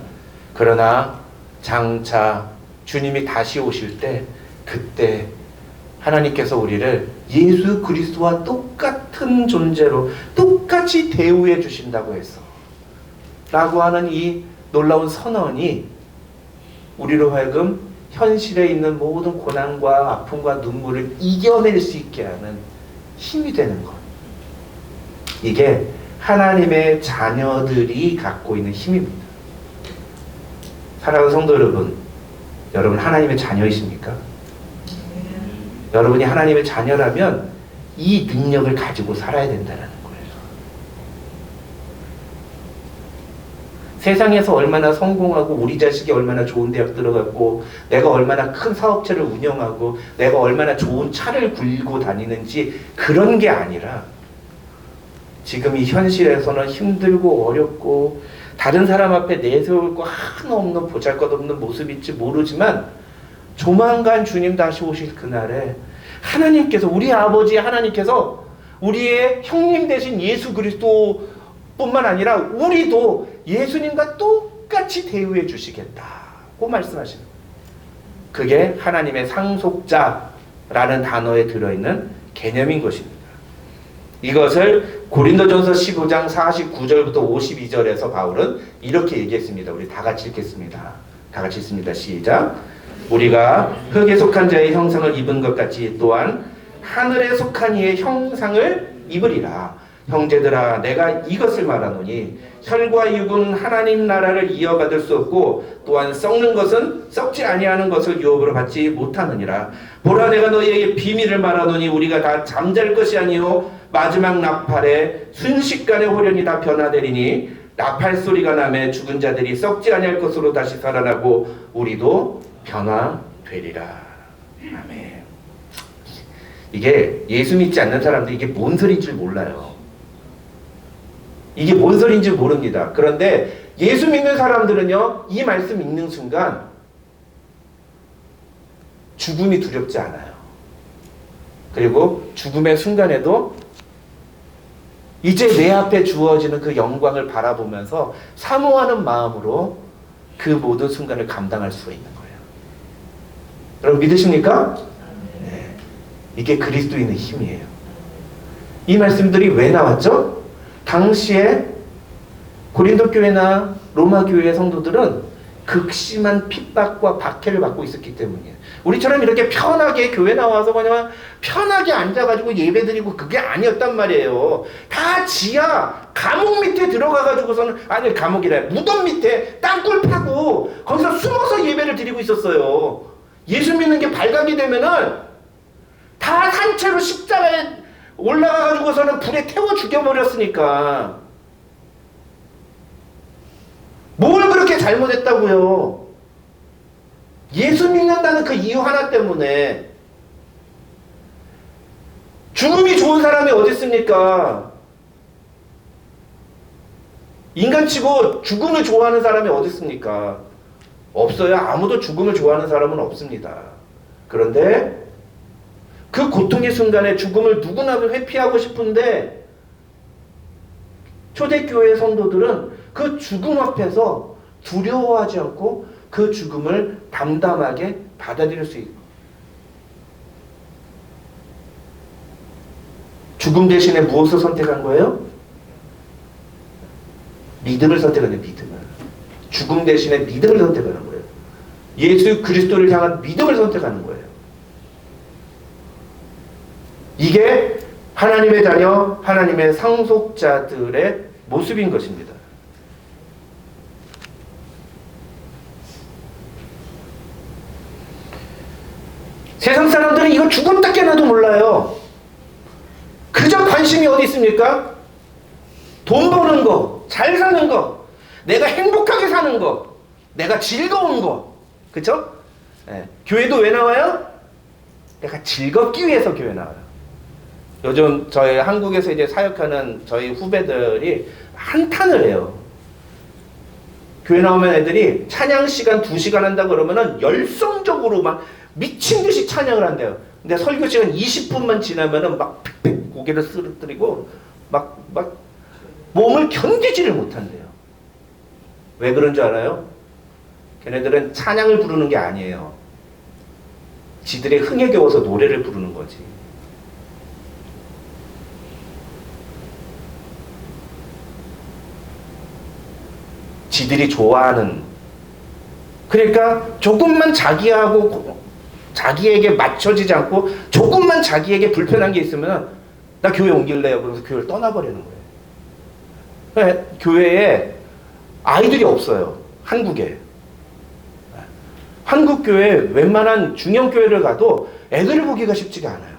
그러나 장차 주님이 다시 오실 때 그때 하나님께서 우리를 예수 그리스도와 똑같은 존재로 똑같이 대우해 주신다고 해서 라고 하는 이 놀라운 선언이 우리로 하여금 현실에 있는 모든 고난과 아픔과 눈물을 이겨낼 수 있게 하는 힘이 되는 것. 이게 하나님의 자녀들이 갖고 있는 힘입니다. 사랑하는 성도 여러분, 여러분 하나님의 자녀이십니까? 여러분이 하나님의 자녀라면 이 능력을 가지고 살아야 된다는 거예요. 세상에서 얼마나 성공하고 우리 자식이 얼마나 좋은 대학 들어갔고 내가 얼마나 큰 사업체를 운영하고 내가 얼마나 좋은 차를 굴고 다니는지 그런 게 아니라 지금 이 현실에서는 힘들고 어렵고 다른 사람 앞에 내세울 거 하나 없는 보잘것없는 모습일지 모르지만 조만간 주님 다시 오실 그날에 하나님께서 우리 아버지 하나님께서 우리의 형님 되신 예수 그리스도 뿐만 아니라 우리도 예수님과 똑같이 대우해 주시겠다고 말씀하시는 거예요. 그게 하나님의 상속자라는 단어에 들어있는 개념인 것입니다. 이것을 고린도전서 15장 49절부터 52절에서 바울은 이렇게 얘기했습니다. 우리 다 같이 읽겠습니다. 다 같이 읽습니다. 시작. 우리가 흙에 속한 자의 형상을 입은 것 같이 또한 하늘에 속한 이의 형상을 입으리라. 형제들아, 내가 이것을 말하노니 혈과 육은 하나님 나라를 이어받을 수 없고 또한 썩는 것은 썩지 아니하는 것을 유업으로 받지 못하느니라. 보라, 내가 너희에게 비밀을 말하노니 우리가 다 잠잘 것이 아니요 마지막 나팔에 순식간에 호련히 다 변화되리니 나팔 소리가 나매 죽은 자들이 썩지 아니할 것으로 다시 살아나고 우리도 변화되리라. 아멘. 이게 예수 믿지 않는 사람들이 이게 뭔 소리인 줄 몰라요. 이게 뭔 소리인지 모릅니다. 그런데 예수 믿는 사람들은요, 이 말씀 읽는 순간 죽음이 두렵지 않아요. 그리고 죽음의 순간에도 이제 내 앞에 주어지는 그 영광을 바라보면서 사모하는 마음으로 그 모든 순간을 감당할 수가 있는 거예요. 여러분 믿으십니까? 네. 이게 그리스도인의 힘이에요. 이 말씀들이 왜 나왔죠? 당시에 고린도 교회나 로마 교회의 성도들은 극심한 핍박과 박해를 받고 있었기 때문이에요. 우리처럼 이렇게 편하게 교회 나와서 그냥 편하게 앉아가지고 예배드리고 그게 아니었단 말이에요. 다 지하 감옥 밑에 들어가가지고서는, 아니 감옥이래, 무덤 밑에 땅굴 파고 거기서 숨어서 예배를 드리고 있었어요. 예수 믿는 게 발각이 되면은 다 산채로 십자가에 올라가가지고서는 불에 태워 죽여버렸으니까. 뭘 그렇게 잘못했다고요? 예수 믿는다는 그 이유 하나 때문에. 죽음이 좋은 사람이 어디 있습니까? 인간치고 죽음을 좋아하는 사람이 어디 있습니까? 없어요. 아무도 죽음을 좋아하는 사람은 없습니다. 그런데 그 고통의 순간에 죽음을 누구나 회피하고 싶은데 초대교회 성도들은 그 죽음 앞에서 두려워하지 않고 그 죽음을 담담하게 받아들일 수 있고, 죽음 대신에 무엇을 선택한 거예요? 믿음을 선택하는 거예요. 믿음을. 죽음 대신에 믿음을 선택하는 거예요. 예수 그리스도를 향한 믿음을 선택하는 거예요. 이게 하나님의 자녀, 하나님의 상속자들의 모습인 것입니다. 세상 사람들은 이거 죽었다 깨나도 몰라요. 그저 관심이 어디 있습니까? 돈 버는 거, 잘 사는 거, 내가 행복하게 사는 거, 내가 즐거운 거. 그쵸? 네. 교회도 왜 나와요? 내가 즐겁기 위해서 교회 나와요. 요즘 저희 한국에서 이제 사역하는 저희 후배들이 한탄을 해요. 교회 나오면 애들이 찬양 시간 2시간 한다 그러면은 열성적으로 막 미친 듯이 찬양을 한대요. 근데 설교 시간 20분만 지나면은 막 픽픽 고개를 쓰러뜨리고 막 몸을 견디지를 못한대요. 왜 그런 줄 알아요? 걔네들은 찬양을 부르는 게 아니에요. 지들의 흥에 겨워서 노래를 부르는 거지. 지들이 좋아하는. 그러니까 조금만 자기에게 맞춰지지 않고 조금만 자기에게 불편한 게 있으면 나 교회 옮길래요. 그래서 교회를 떠나버리는 거예요. 교회에 아이들이 없어요. 한국에. 한국 교회 웬만한 중형교회를 가도 애들을 보기가 쉽지가 않아요.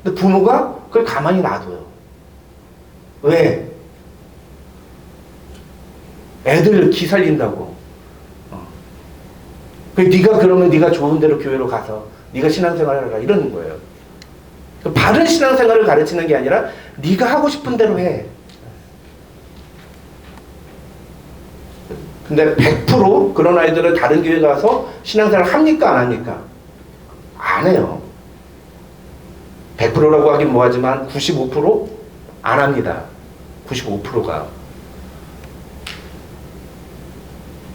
근데 부모가 그걸 가만히 놔둬요. 왜? 애들 기살린다고. 네가 그러면 네가 좋은 대로 교회로 가서 네가 신앙생활을 하라 이러는 거예요. 바른 신앙생활을 가르치는 게 아니라 네가 하고 싶은 대로 해. 근데 100% 그런 아이들은 다른 교회 가서 신앙생활 합니까? 안 합니까? 안 해요. 100%라고 하긴 뭐하지만 95% 안 합니다. 95%가.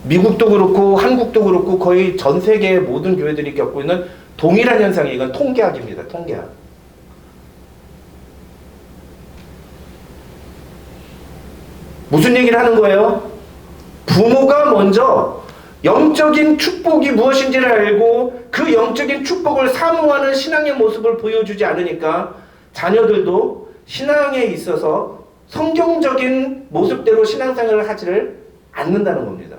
미국도 그렇고 한국도 그렇고 거의 전 세계의 모든 교회들이 겪고 있는 동일한 현상이 이건 통계학입니다. 통계학. 무슨 얘기를 하는 거예요? 부모가 먼저 영적인 축복이 무엇인지를 알고 그 영적인 축복을 사모하는 신앙의 모습을 보여주지 않으니까 자녀들도 신앙에 있어서 성경적인 모습대로 신앙생활을 하지를 않는다는 겁니다.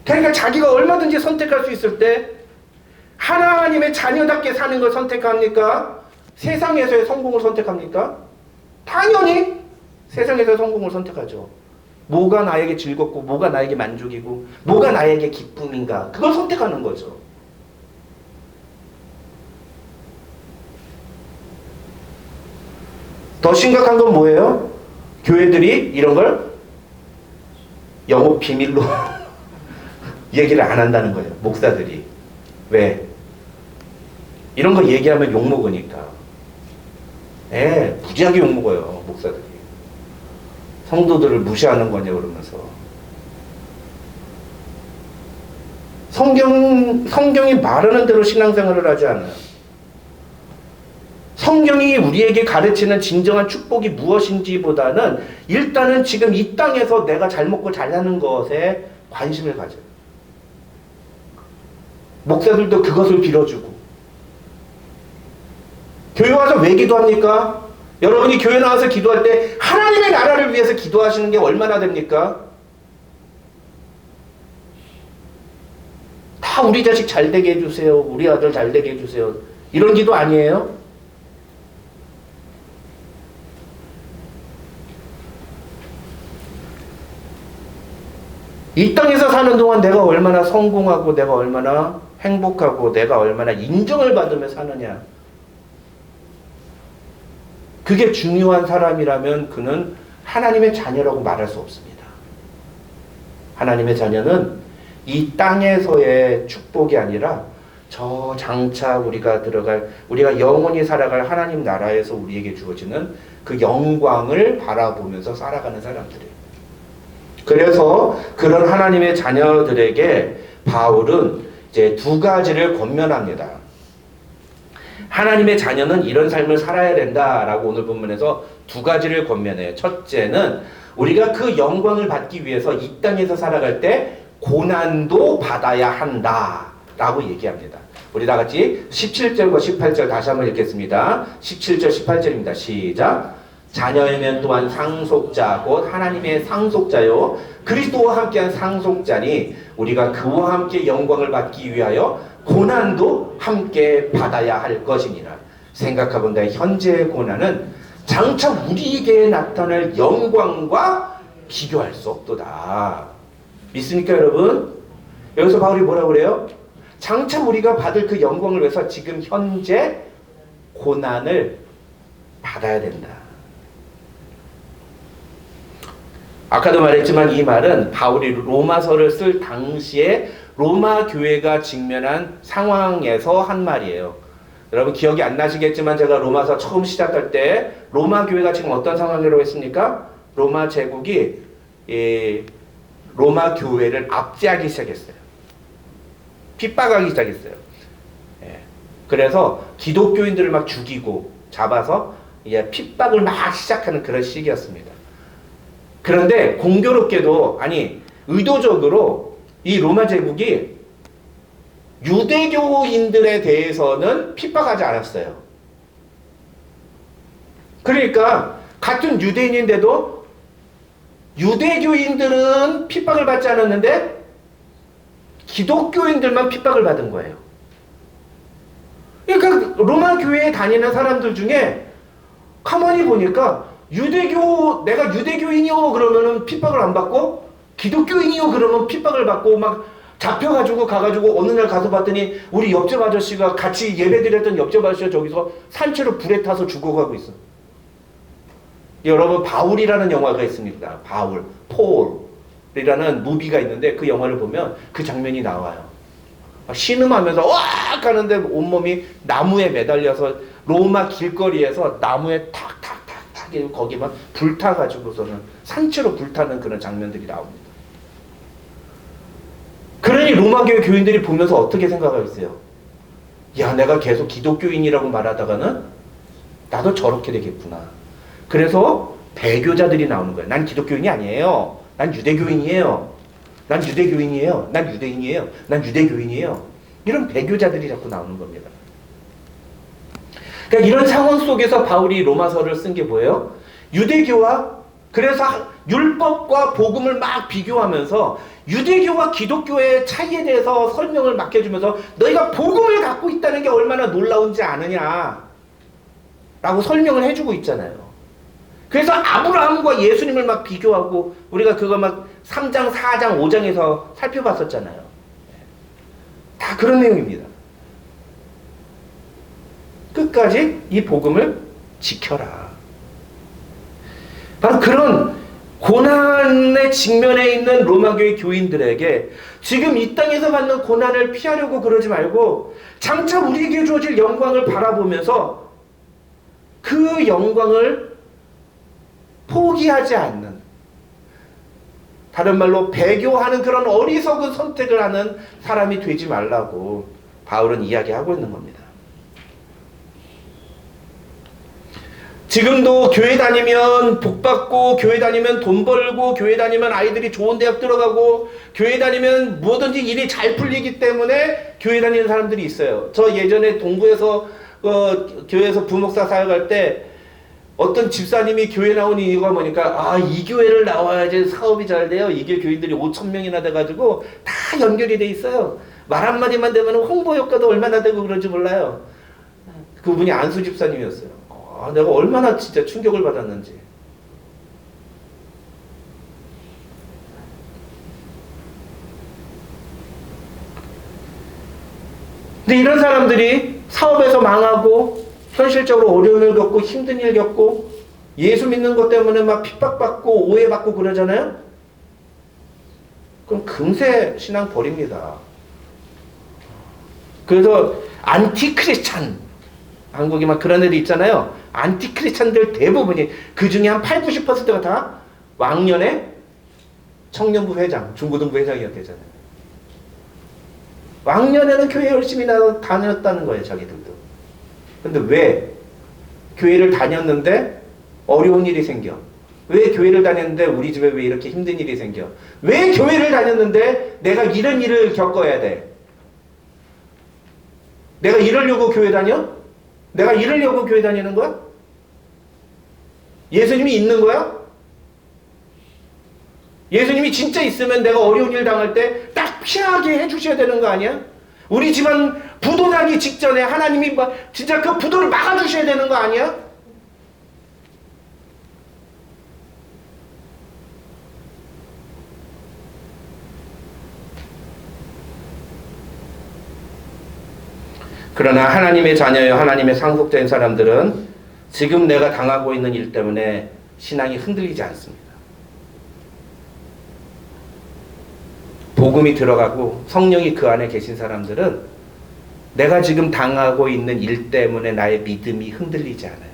그러니까 자기가 얼마든지 선택할 수 있을 때 하나님의 자녀답게 사는 걸 선택합니까? 세상에서의 성공을 선택합니까? 당연히 세상에서의 성공을 선택하죠. 뭐가 나에게 즐겁고 뭐가 나에게 만족이고 뭐가 나에게 기쁨인가 그걸 선택하는 거죠. 더 심각한 건 뭐예요? 교회들이 이런 걸 영업 비밀로 얘기를 안 한다는 거예요. 목사들이. 왜? 이런 거 얘기하면 욕먹으니까. 무지하게 욕먹어요. 목사들이. 성도들을 무시하는 거냐 그러면서. 성경이 말하는 대로 신앙생활을 하지 않아요. 성경이 우리에게 가르치는 진정한 축복이 무엇인지보다는 일단은 지금 이 땅에서 내가 잘 먹고 잘 사는 것에 관심을 가져요. 목사들도 그것을 빌어주고. 교회 와서 왜 기도합니까? 여러분이 교회 나와서 기도할 때 하나님의 나라를 위해서 기도하시는 게 얼마나 됩니까? 다 우리 자식 잘 되게 해주세요. 우리 아들 잘 되게 해주세요. 이런 기도 아니에요? 이 땅에서 사는 동안 내가 얼마나 성공하고 내가 얼마나 행복하고 내가 얼마나 인정을 받으며 사느냐. 그게 중요한 사람이라면 그는 하나님의 자녀라고 말할 수 없습니다. 하나님의 자녀는 이 땅에서의 축복이 아니라 저 장차 우리가 영원히 살아갈 하나님 나라에서 우리에게 주어지는 그 영광을 바라보면서 살아가는 사람들이에요. 그래서 그런 하나님의 자녀들에게 바울은 이제 두 가지를 권면합니다. 하나님의 자녀는 이런 삶을 살아야 된다라고 오늘 본문에서 두 가지를 권면해요. 첫째는 우리가 그 영광을 받기 위해서 이 땅에서 살아갈 때 고난도 받아야 한다라고 얘기합니다. 우리 다 같이 17절과 18절 다시 한번 읽겠습니다. 17절 18절입니다. 시작. 자녀이면 또한 상속자 곧 하나님의 상속자요 그리스도와 함께한 상속자니 우리가 그와 함께 영광을 받기 위하여 고난도 함께 받아야 할 것이니라. 생각해본다. 현재의 고난은 장차 우리에게 나타날 영광과 비교할 수 없도다. 믿습니까 여러분? 여기서 바울이 뭐라고 그래요? 장차 우리가 받을 그 영광을 위해서 지금 현재 고난을 받아야 된다. 아까도 말했지만 이 말은 바울이 로마서를 쓸 당시에 로마 교회가 직면한 상황에서 한 말이에요. 여러분 기억이 안 나시겠지만 제가 로마서 처음 시작할 때 로마 교회가 지금 어떤 상황이라고 했습니까? 로마 제국이 로마 교회를 압제하기 시작했어요. 핍박하기 시작했어요. 그래서 기독교인들을 막 죽이고 잡아서 핍박을 막 시작하는 그런 시기였습니다. 그런데 공교롭게도 의도적으로 이 로마 제국이 유대교인들에 대해서는 핍박하지 않았어요. 그러니까 같은 유대인인데도 유대교인들은 핍박을 받지 않았는데 기독교인들만 핍박을 받은 거예요. 그러니까 로마 교회에 다니는 사람들 중에 가만히 보니까 내가 유대교인이요 그러면은 핍박을 안 받고 기독교인이요 그러면 핍박을 받고 막 잡혀가지고 가가지고 어느 날 가서 봤더니 우리 옆집 아저씨가 같이 예배드렸던 옆집 아저씨가 저기서 산채로 불에 타서 죽어가고 있어. 여러분 바울이라는 영화가 있습니다. 폴이라는 무비가 있는데 그 영화를 보면 그 장면이 나와요. 신음하면서 와악 하는데 온몸이 나무에 매달려서 로마 길거리에서 나무에 탁탁탁탁 거기 막 불타가지고서는 산채로 불타는 그런 장면들이 나옵니다. 그러니 로마교회 교인들이 보면서 어떻게 생각하겠어요? 야, 내가 계속 기독교인이라고 말하다가는 나도 저렇게 되겠구나. 그래서 배교자들이 나오는 거예요. 난 기독교인이 아니에요. 난 유대교인이에요. 난 유대교인이에요. 난 유대인이에요. 난 유대교인이에요. 이런 배교자들이 자꾸 나오는 겁니다. 그러니까 이런 상황 속에서 바울이 로마서를 쓴 게 뭐예요? 유대교와, 그래서 율법과 복음을 막 비교하면서 유대교와 기독교의 차이에 대해서 설명을 막 해주면서 너희가 복음을 갖고 있다는 게 얼마나 놀라운지 아느냐 라고 설명을 해주고 있잖아요. 그래서 아브라함과 예수님을 막 비교하고 우리가 그거 막 3장, 4장, 5장에서 살펴봤었잖아요. 다 그런 내용입니다. 끝까지 이 복음을 지켜라. 바로 그런 고난의 직면에 있는 로마교회 교인들에게 지금 이 땅에서 받는 고난을 피하려고 그러지 말고 장차 우리에게 주어질 영광을 바라보면서 그 영광을 포기하지 않는, 다른 말로 배교하는 그런 어리석은 선택을 하는 사람이 되지 말라고 바울은 이야기하고 있는 겁니다. 지금도 교회 다니면 복 받고, 교회 다니면 돈 벌고, 교회 다니면 아이들이 좋은 대학 들어가고, 교회 다니면 뭐든지 일이 잘 풀리기 때문에 교회 다니는 사람들이 있어요. 저 예전에 동부에서 교회에서 부목사 사역할 때 어떤 집사님이 교회 나온 이유가 뭐니까, 이 교회를 나와야지 사업이 잘 돼요. 이게 교인들이 5,000명이나 돼가지고 다 연결이 돼 있어요. 말 한마디만 되면 홍보 효과도 얼마나 되고 그런지 몰라요. 그분이 안수 집사님이었어요. 내가 얼마나 진짜 충격을 받았는지. 근데 이런 사람들이 사업에서 망하고 현실적으로 어려움을 겪고 힘든 일 겪고 예수 믿는 것 때문에 막 핍박받고 오해받고 그러잖아요. 그럼 금세 신앙 버립니다. 그래서 안티크리스찬, 한국에 막 그런 애들 있잖아요. 안티크리스찬들 대부분이, 그 중에 한 8, 90%가 다 왕년에 청년부 회장, 중고등부 회장이었대잖아요. 왕년에는 교회 열심히 다녔다는 거예요, 자기들도. 근데 왜 교회를 다녔는데 어려운 일이 생겨? 왜 교회를 다녔는데 우리 집에 왜 이렇게 힘든 일이 생겨? 왜 교회를 다녔는데 내가 이런 일을 겪어야 돼? 내가 이러려고 교회 다녀? 내가 이러려고 교회 다니는 거야? 예수님이 있는 거야? 예수님이 진짜 있으면 내가 어려운 일 당할 때 딱 피하게 해주셔야 되는 거 아니야? 우리 집안 부도 나기 직전에 하나님이 진짜 그 부도를 막아주셔야 되는 거 아니야? 그러나 하나님의 자녀여 하나님의 상속된 사람들은 지금 내가 당하고 있는 일 때문에 신앙이 흔들리지 않습니다. 복음이 들어가고 성령이 그 안에 계신 사람들은 내가 지금 당하고 있는 일 때문에 나의 믿음이 흔들리지 않아요.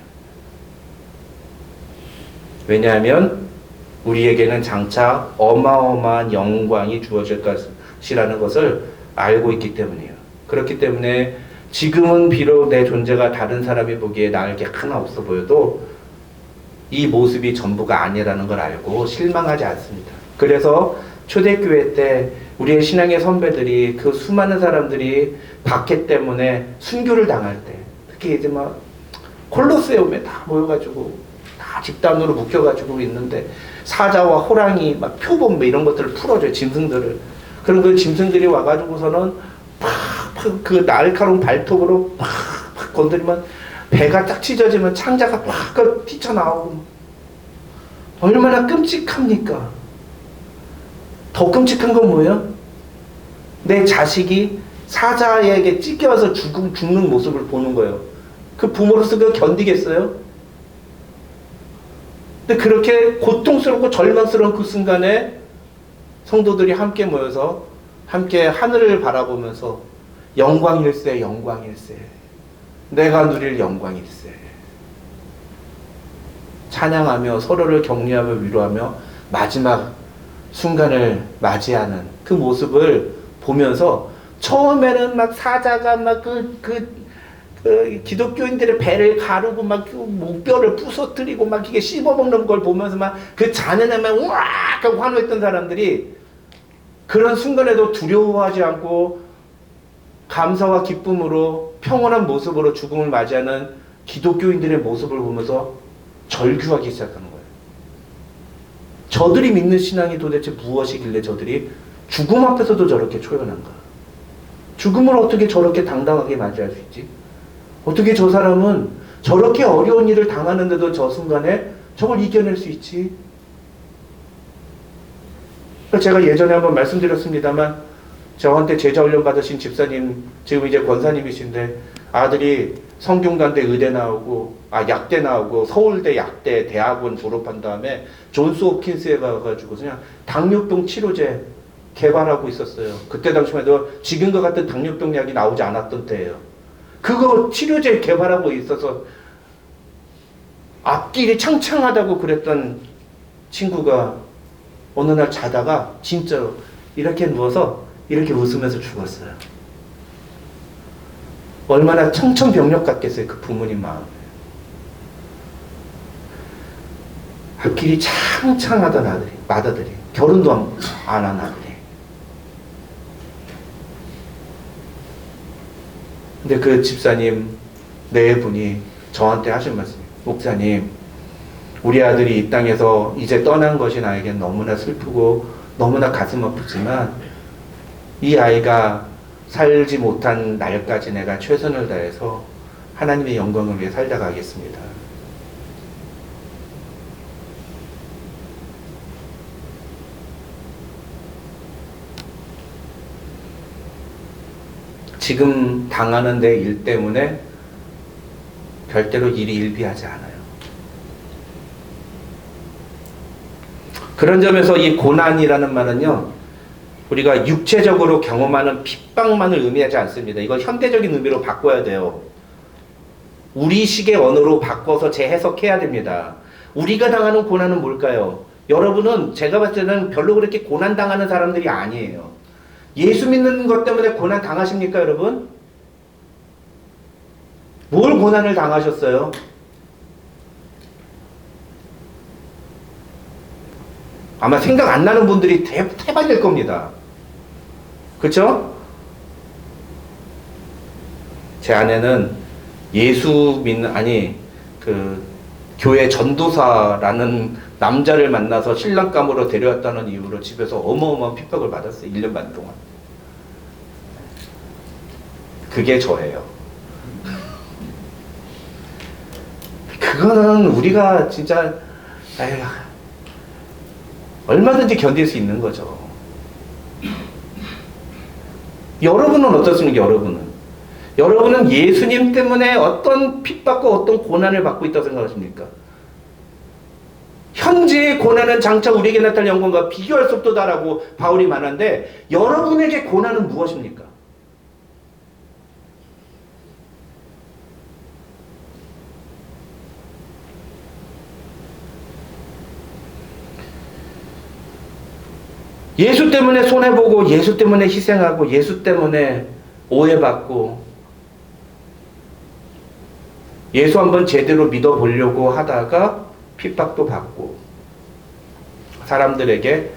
왜냐하면 우리에게는 장차 어마어마한 영광이 주어질 것이라는 것을 알고 있기 때문이에요. 그렇기 때문에 지금은 비록 내 존재가 다른 사람이 보기에 나을 게 하나 없어 보여도 이 모습이 전부가 아니라는 걸 알고 실망하지 않습니다. 그래서 초대교회 때 우리의 신앙의 선배들이 그 수많은 사람들이 박해 때문에 순교를 당할 때, 특히 이제 막 콜로세움에 다 모여가지고 다 집단으로 묶여가지고 있는데 사자와 호랑이 막 표범 이런 것들을 풀어줘요. 짐승들을. 그럼 그 짐승들이 와가지고서는 그 날카로운 발톱으로 팍 건드리면 배가 딱 찢어지면 창자가 팍 튀쳐나오고 얼마나 끔찍합니까? 더 끔찍한 건 뭐예요? 내 자식이 사자에게 찢겨서 죽는 모습을 보는 거예요. 그 부모로서 그거 견디겠어요? 근데 그렇게 고통스럽고 절망스러운 그 순간에 성도들이 함께 모여서 함께 하늘을 바라보면서 영광일세 영광일세 내가 누릴 영광일세. 찬양하며 서로를 격려하며 위로하며 마지막 순간을 맞이하는 그 모습을 보면서 처음에는 막 사자가 막 기독교인들의 배를 가르고 막 목뼈를 부서뜨리고 막 이게 씹어먹는 걸 보면서 막 그 잔인함에 우악 하고 환호했던 사람들이 그런 순간에도 두려워하지 않고 감사와 기쁨으로 평온한 모습으로 죽음을 맞이하는 기독교인들의 모습을 보면서 절규하기 시작하는 거예요. 저들이 믿는 신앙이 도대체 무엇이길래 저들이 죽음 앞에서도 저렇게 초연한가? 죽음을 어떻게 저렇게 당당하게 맞이할 수 있지? 어떻게 저 사람은 저렇게 어려운 일을 당하는데도 저 순간에 저걸 이겨낼 수 있지? 제가 예전에 한번 말씀드렸습니다만 저한테 제자훈련 받으신 집사님, 지금 이제 권사님이신데 아들이 성균관대 의대 나오고 약대 나오고 서울대 약대 대학원 졸업한 다음에 존스 홉킨스에 가가지고 그냥 당뇨병 치료제 개발하고 있었어요. 그때 당시만 해도 지금과 같은 당뇨병 약이 나오지 않았던 때예요. 그거 치료제 개발하고 있어서 앞길이 창창하다고 그랬던 친구가 어느 날 자다가 진짜로 이렇게 누워서 이렇게 웃으면서 죽었어요. 얼마나 청천벽력 같겠어요, 그 부모님 마음에. 앞길이 창창하던 아들이, 맏아들이, 결혼도 안 한 아들이. 근데 그 집사님 네 분이 저한테 하신 말씀이에요. 목사님, 우리 아들이 이 땅에서 이제 떠난 것이 나에겐 너무나 슬프고 너무나 가슴 아프지만 이 아이가 살지 못한 날까지 내가 최선을 다해서 하나님의 영광을 위해 살다 가겠습니다. 지금 당하는 내 일 때문에 별대로 일이 일비하지 않아요. 그런 점에서 이 고난이라는 말은요, 우리가 육체적으로 경험하는 핍박만을 의미하지 않습니다. 이걸 현대적인 의미로 바꿔야 돼요. 우리식의 언어로 바꿔서 재해석해야 됩니다. 우리가 당하는 고난은 뭘까요? 여러분은 제가 봤을 때는 별로 그렇게 고난 당하는 사람들이 아니에요. 예수 믿는 것 때문에 고난 당하십니까, 여러분? 뭘 고난을 당하셨어요? 아마 생각 안 나는 분들이 대반일 겁니다. 그렇죠? 제 아내는 교회 전도사라는 남자를 만나서 신랑감으로 데려왔다는 이유로 집에서 어마어마한 핍박을 받았어요. 1년 반 동안. 그게 저예요. 그거는 우리가 진짜 얼마든지 견딜 수 있는 거죠. 여러분은 어떻습니까? 여러분은 예수님 때문에 어떤 핍박과 어떤 고난을 받고 있다고 생각하십니까? 현재의 고난은 장차 우리에게 나타날 영광과 비교할 수 없도다라고 바울이 말하는데 여러분에게 고난은 무엇입니까? 예수 때문에 손해보고 예수 때문에 희생하고 예수 때문에 오해받고 예수 한번 제대로 믿어보려고 하다가 핍박도 받고 사람들에게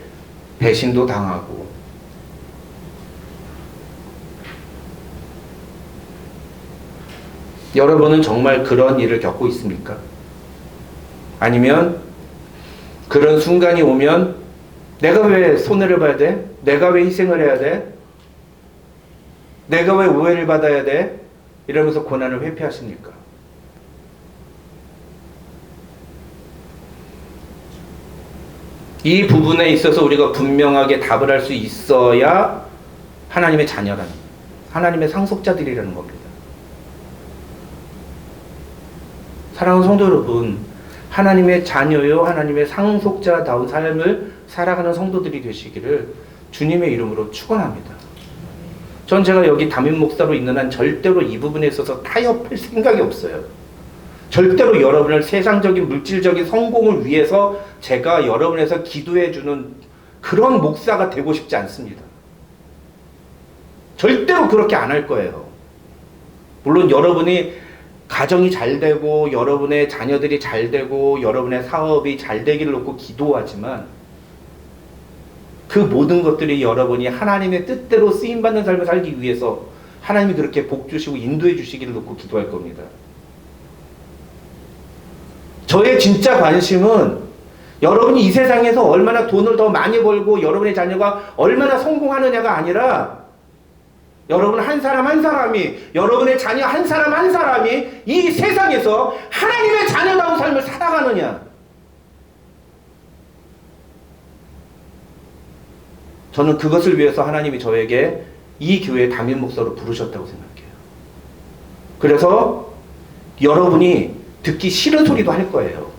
배신도 당하고 여러분은 정말 그런 일을 겪고 있습니까? 아니면 그런 순간이 오면 내가 왜 손해를 봐야 돼? 내가 왜 희생을 해야 돼? 내가 왜 오해를 받아야 돼? 이러면서 고난을 회피하십니까? 이 부분에 있어서 우리가 분명하게 답을 할 수 있어야 하나님의 자녀라는, 하나님의 상속자들이라는 겁니다. 사랑하는 성도 여러분, 하나님의 자녀요, 하나님의 상속자다운 삶을 살아가는 성도들이 되시기를 주님의 이름으로 축원합니다. 전 제가 여기 담임 목사로 있는 한 절대로 이 부분에 있어서 타협할 생각이 없어요. 절대로 여러분을 세상적인 물질적인 성공을 위해서 제가 여러분에서 기도해주는 그런 목사가 되고 싶지 않습니다. 절대로 그렇게 안 할 거예요. 물론 여러분이 가정이 잘 되고 여러분의 자녀들이 잘 되고 여러분의 사업이 잘 되기를 놓고 기도하지만 그 모든 것들이 여러분이 하나님의 뜻대로 쓰임받는 삶을 살기 위해서 하나님이 그렇게 복 주시고 인도해 주시기를 놓고 기도할 겁니다. 저의 진짜 관심은 여러분이 이 세상에서 얼마나 돈을 더 많이 벌고 여러분의 자녀가 얼마나 성공하느냐가 아니라 여러분 한 사람 한 사람이, 여러분의 자녀 한 사람 한 사람이 이 세상에서 하나님의 자녀다운 삶을 살아가느냐. 저는 그것을 위해서 하나님이 저에게 이 교회 담임 목사로 부르셨다고 생각해요. 그래서 여러분이 듣기 싫은 소리도 할 거예요.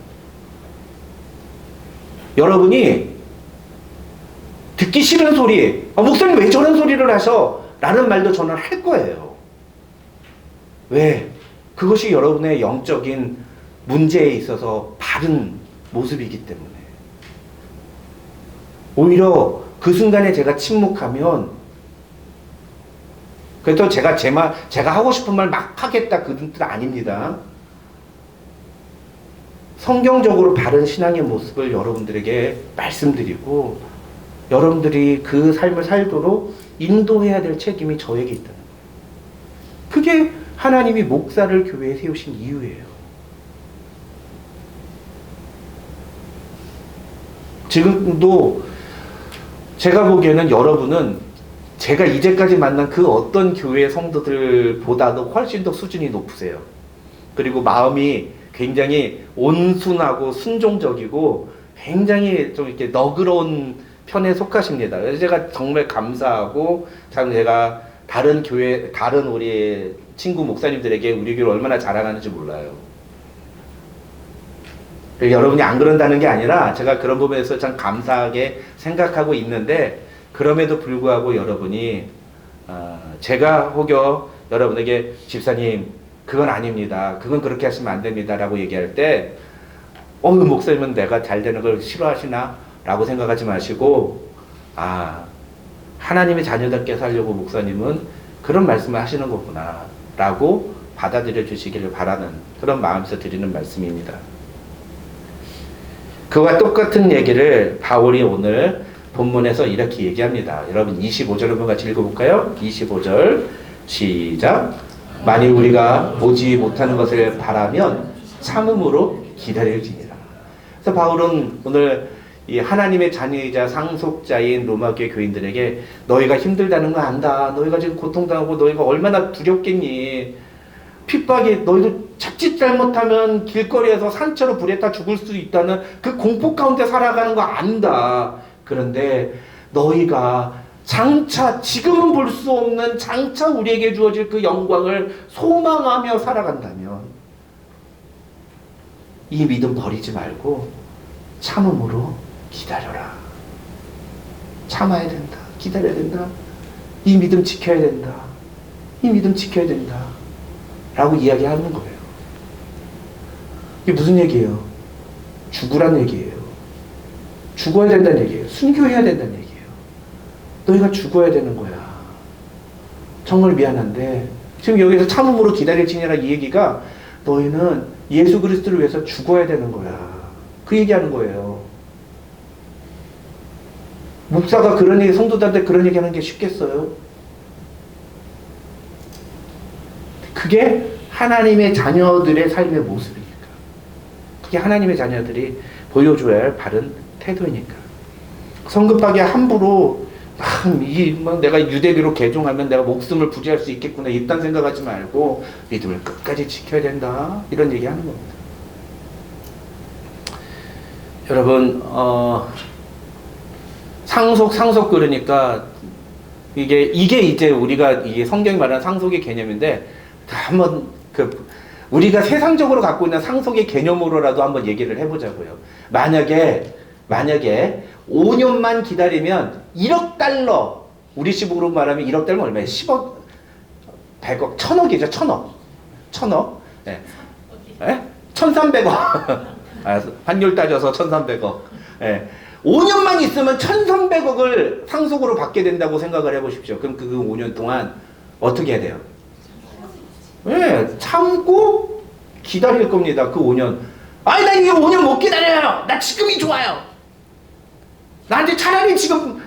여러분이 듣기 싫은 소리, 목사님 왜 저런 소리를 하셔? 라는 말도 저는 할 거예요. 왜? 그것이 여러분의 영적인 문제에 있어서 바른 모습이기 때문에. 오히려 그 순간에 제가 침묵하면, 그래서 제가 하고 싶은 말 막 하겠다 그 뜻 아닙니다. 성경적으로 바른 신앙의 모습을 여러분들에게 말씀드리고 여러분들이 그 삶을 살도록 인도해야 될 책임이 저에게 있다는 거예요. 그게 하나님이 목사를 교회에 세우신 이유예요. 지금도 제가 보기에는 여러분은 제가 이제까지 만난 그 어떤 교회 성도들보다도 훨씬 더 수준이 높으세요. 그리고 마음이 굉장히 온순하고 순종적이고 굉장히 좀 이렇게 너그러운 편에 속하십니다. 그래서 제가 정말 감사하고 참 제가 다른 교회, 다른 우리 친구 목사님들에게 우리 교회를 얼마나 자랑하는지 몰라요. 여러분이 안 그런다는 게 아니라 제가 그런 부분에서 참 감사하게 생각하고 있는데 그럼에도 불구하고 여러분이 제가 혹여 여러분에게 집사님 그건 아닙니다. 그건 그렇게 하시면 안 됩니다. 라고 얘기할 때 목사님은 내가 잘 되는 걸 싫어하시나? 라고 생각하지 마시고 하나님의 자녀답게 살려고 목사님은 그런 말씀을 하시는 거구나 라고 받아들여 주시기를 바라는 그런 마음에서 드리는 말씀입니다. 그와 똑같은 얘기를 바울이 오늘 본문에서 이렇게 얘기합니다. 여러분 25절 한번 같이 읽어볼까요? 25절 시작. 만일 우리가 보지 못하는 것을 바라면 참음으로 기다릴지니라. 그래서 바울은 오늘 이 하나님의 자녀이자 상속자인 로마교회 교인들에게 너희가 힘들다는 거 안다. 너희가 지금 고통당하고 너희가 얼마나 두렵겠니. 핍박이 너희도 자칫 잘못하면 길거리에서 산채로 불에 타 죽을 수 있다는 그 공포 가운데 살아가는 거 안다. 그런데 너희가 장차 지금은 볼 수 없는 장차 우리에게 주어질 그 영광을 소망하며 살아간다면 이 믿음 버리지 말고 참음으로 기다려라. 참아야 된다. 기다려야 된다. 이 믿음 지켜야 된다. 이 믿음 지켜야 된다. 라고 이야기하는 거예요. 이게 무슨 얘기예요? 죽으란 얘기예요. 죽어야 된다는 얘기예요. 순교해야 된다는 얘기예요. 너희가 죽어야 되는 거야. 정말 미안한데 지금 여기서 참음으로 기다릴지니라 이 얘기가 너희는 예수 그리스도를 위해서 죽어야 되는 거야. 그 얘기하는 거예요. 목사가 그런 얘기, 성도들한테 그런 얘기 하는 게 쉽겠어요? 그게 하나님의 자녀들의 삶의 모습이니까. 그게 하나님의 자녀들이 보여줘야 할 바른 태도이니까. 성급하게 함부로 내가 유대교로 개종하면 내가 목숨을 부지할 수 있겠구나 이딴 생각하지 말고 믿음을 끝까지 지켜야 된다. 이런 얘기하는 겁니다. 여러분 상속 그러니까 이게 이제 우리가 이게 성경이 말하는 상속의 개념인데 한번 우리가 세상적으로 갖고 있는 상속의 개념으로라도 한번 얘기를 해보자고요. 만약에 5년만 기다리면 1억 달러, 우리식으로 말하면 1억 달러면 얼마예요? 10억, 100억, 1000억이죠. 1000억. 네. 네? 1,300억. 환율 따져서 1,300억. 예. 5년만 있으면 1,300억을 상속으로 받게 된다고 생각을 해보십시오. 그럼 그 5년 동안 어떻게 해야 돼요? 예, 참고 기다릴 겁니다. 그 5년. 아니, 나 이거 5년 못 기다려요. 나 지금이 좋아요. 나한테 차라리 지금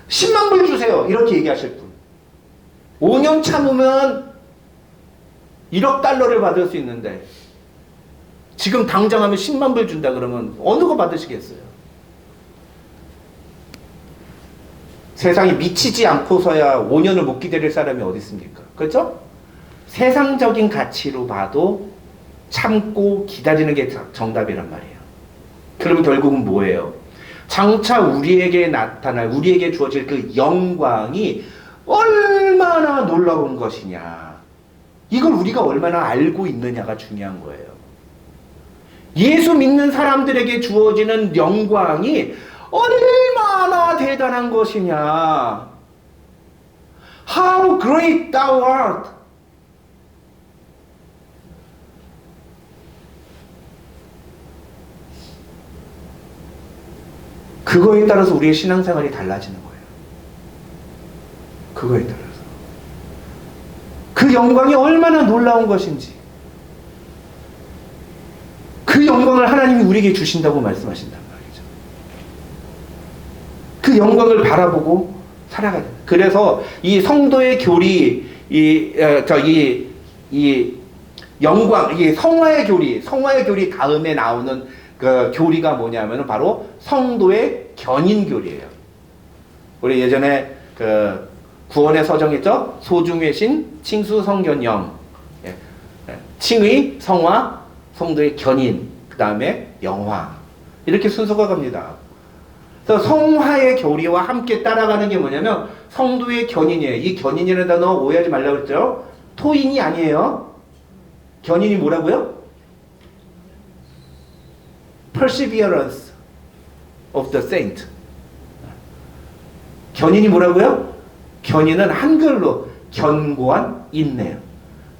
10만 불 주세요. 이렇게 얘기하실 분. 5년 참으면 1억 달러를 받을 수 있는데 지금 당장 하면 10만 불 준다 그러면 어느 거 받으시겠어요? 세상이 미치지 않고서야 5년을 못 기다릴 사람이 어디 있습니까? 그렇죠? 세상적인 가치로 봐도 참고 기다리는 게 정답이란 말이에요. 그러면 결국은 뭐예요? 장차 우리에게 나타날, 우리에게 주어질 그 영광이 얼마나 놀라운 것이냐. 이걸 우리가 얼마나 알고 있느냐가 중요한 거예요. 예수 믿는 사람들에게 주어지는 영광이 얼마나 대단한 것이냐. How great thou art. 그거에 따라서 우리의 신앙생활이 달라지는 거예요. 그거에 따라서. 그 영광이 얼마나 놀라운 것인지. 그 영광을 하나님이 우리에게 주신다고 말씀하신단 말이죠. 그 영광을 바라보고 살아가야 돼요. 그래서 이 성도의 교리, 이 영광, 이 성화의 교리 다음에 나오는 그 교리가 뭐냐면은 바로 성도의 견인 교리예요. 우리 예전에 그 구원의 서정 있죠? 소중회신, 칭수, 성견영, 칭의, 성화, 성도의 견인, 그 다음에 영화, 이렇게 순서가 갑니다. 그래서 성화의 교리와 함께 따라가는 게 뭐냐면 성도의 견인이에요. 이 견인이라는 단어 오해하지 말라고 그랬죠? 토인이 아니에요. 견인이 뭐라고요? Perseverance of the saint. 견인이 뭐라고요? 견인은 한글로 견고한 인내요.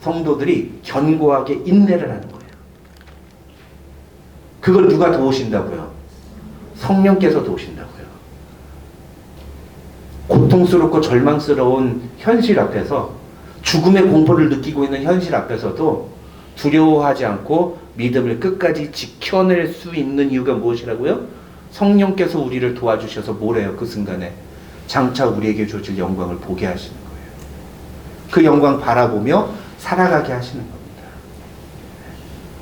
성도들이 견고하게 인내를 하는 거예요. 그걸 누가 도우신다고요? 성령께서 도우신다고요. 고통스럽고 절망스러운 현실 앞에서, 죽음의 공포를 느끼고 있는 현실 앞에서도 두려워하지 않고 믿음을 끝까지 지켜낼 수 있는 이유가 무엇이라고요? 성령께서 우리를 도와주셔서 뭐래요? 그 순간에 장차 우리에게 주어질 영광을 보게 하시는 거예요. 그 영광 바라보며 살아가게 하시는 겁니다.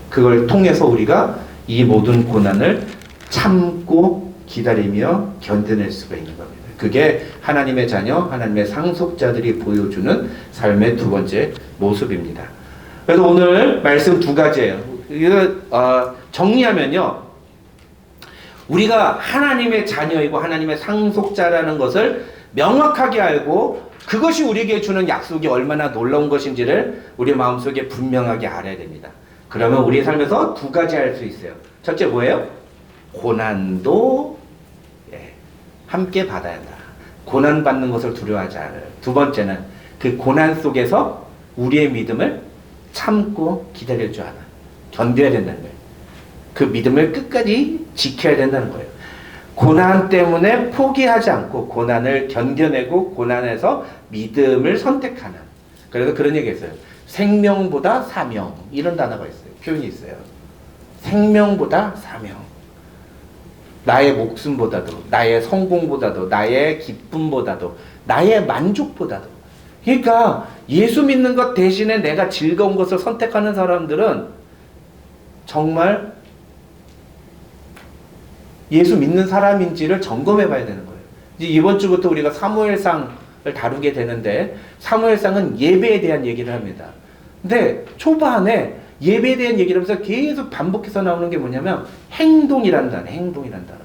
그걸 통해서 우리가 이 모든 고난을 참고 기다리며 견뎌낼 수가 있는 겁니다. 그게 하나님의 자녀, 하나님의 상속자들이 보여주는 삶의 두 번째 모습입니다. 그래서 오늘 말씀 두 가지예요. 이거 정리하면요, 우리가 하나님의 자녀이고 하나님의 상속자라는 것을 명확하게 알고 그것이 우리에게 주는 약속이 얼마나 놀라운 것인지를 우리 마음속에 분명하게 알아야 됩니다. 그러면 우리의 삶에서 두 가지 할 수 있어요. 첫째 뭐예요? 고난도 함께 받아야 한다. 고난 받는 것을 두려워하지 않을. 두 번째는 그 고난 속에서 우리의 믿음을 참고 기다릴 줄 알아. 견뎌야 된다는 거예요. 그 믿음을 끝까지 지켜야 된다는 거예요. 고난 때문에 포기하지 않고 고난을 견뎌내고 고난에서 믿음을 선택하는. 그래서 그런 얘기 했어요. 생명보다 사명, 이런 단어가 있어요. 표현이 있어요. 생명보다 사명. 나의 목숨보다도, 나의 성공보다도, 나의 기쁨보다도, 나의 만족보다도. 그러니까 예수 믿는 것 대신에 내가 즐거운 것을 선택하는 사람들은 정말 예수 믿는 사람인지를 점검해 봐야 되는 거예요. 이제 이번 주부터 우리가 사무엘상을 다루게 되는데, 사무엘상은 예배에 대한 얘기를 합니다. 근데 초반에 예배에 대한 얘기를 하면서 계속 반복해서 나오는 게 뭐냐면 행동이란 단어, 행동이란 단어.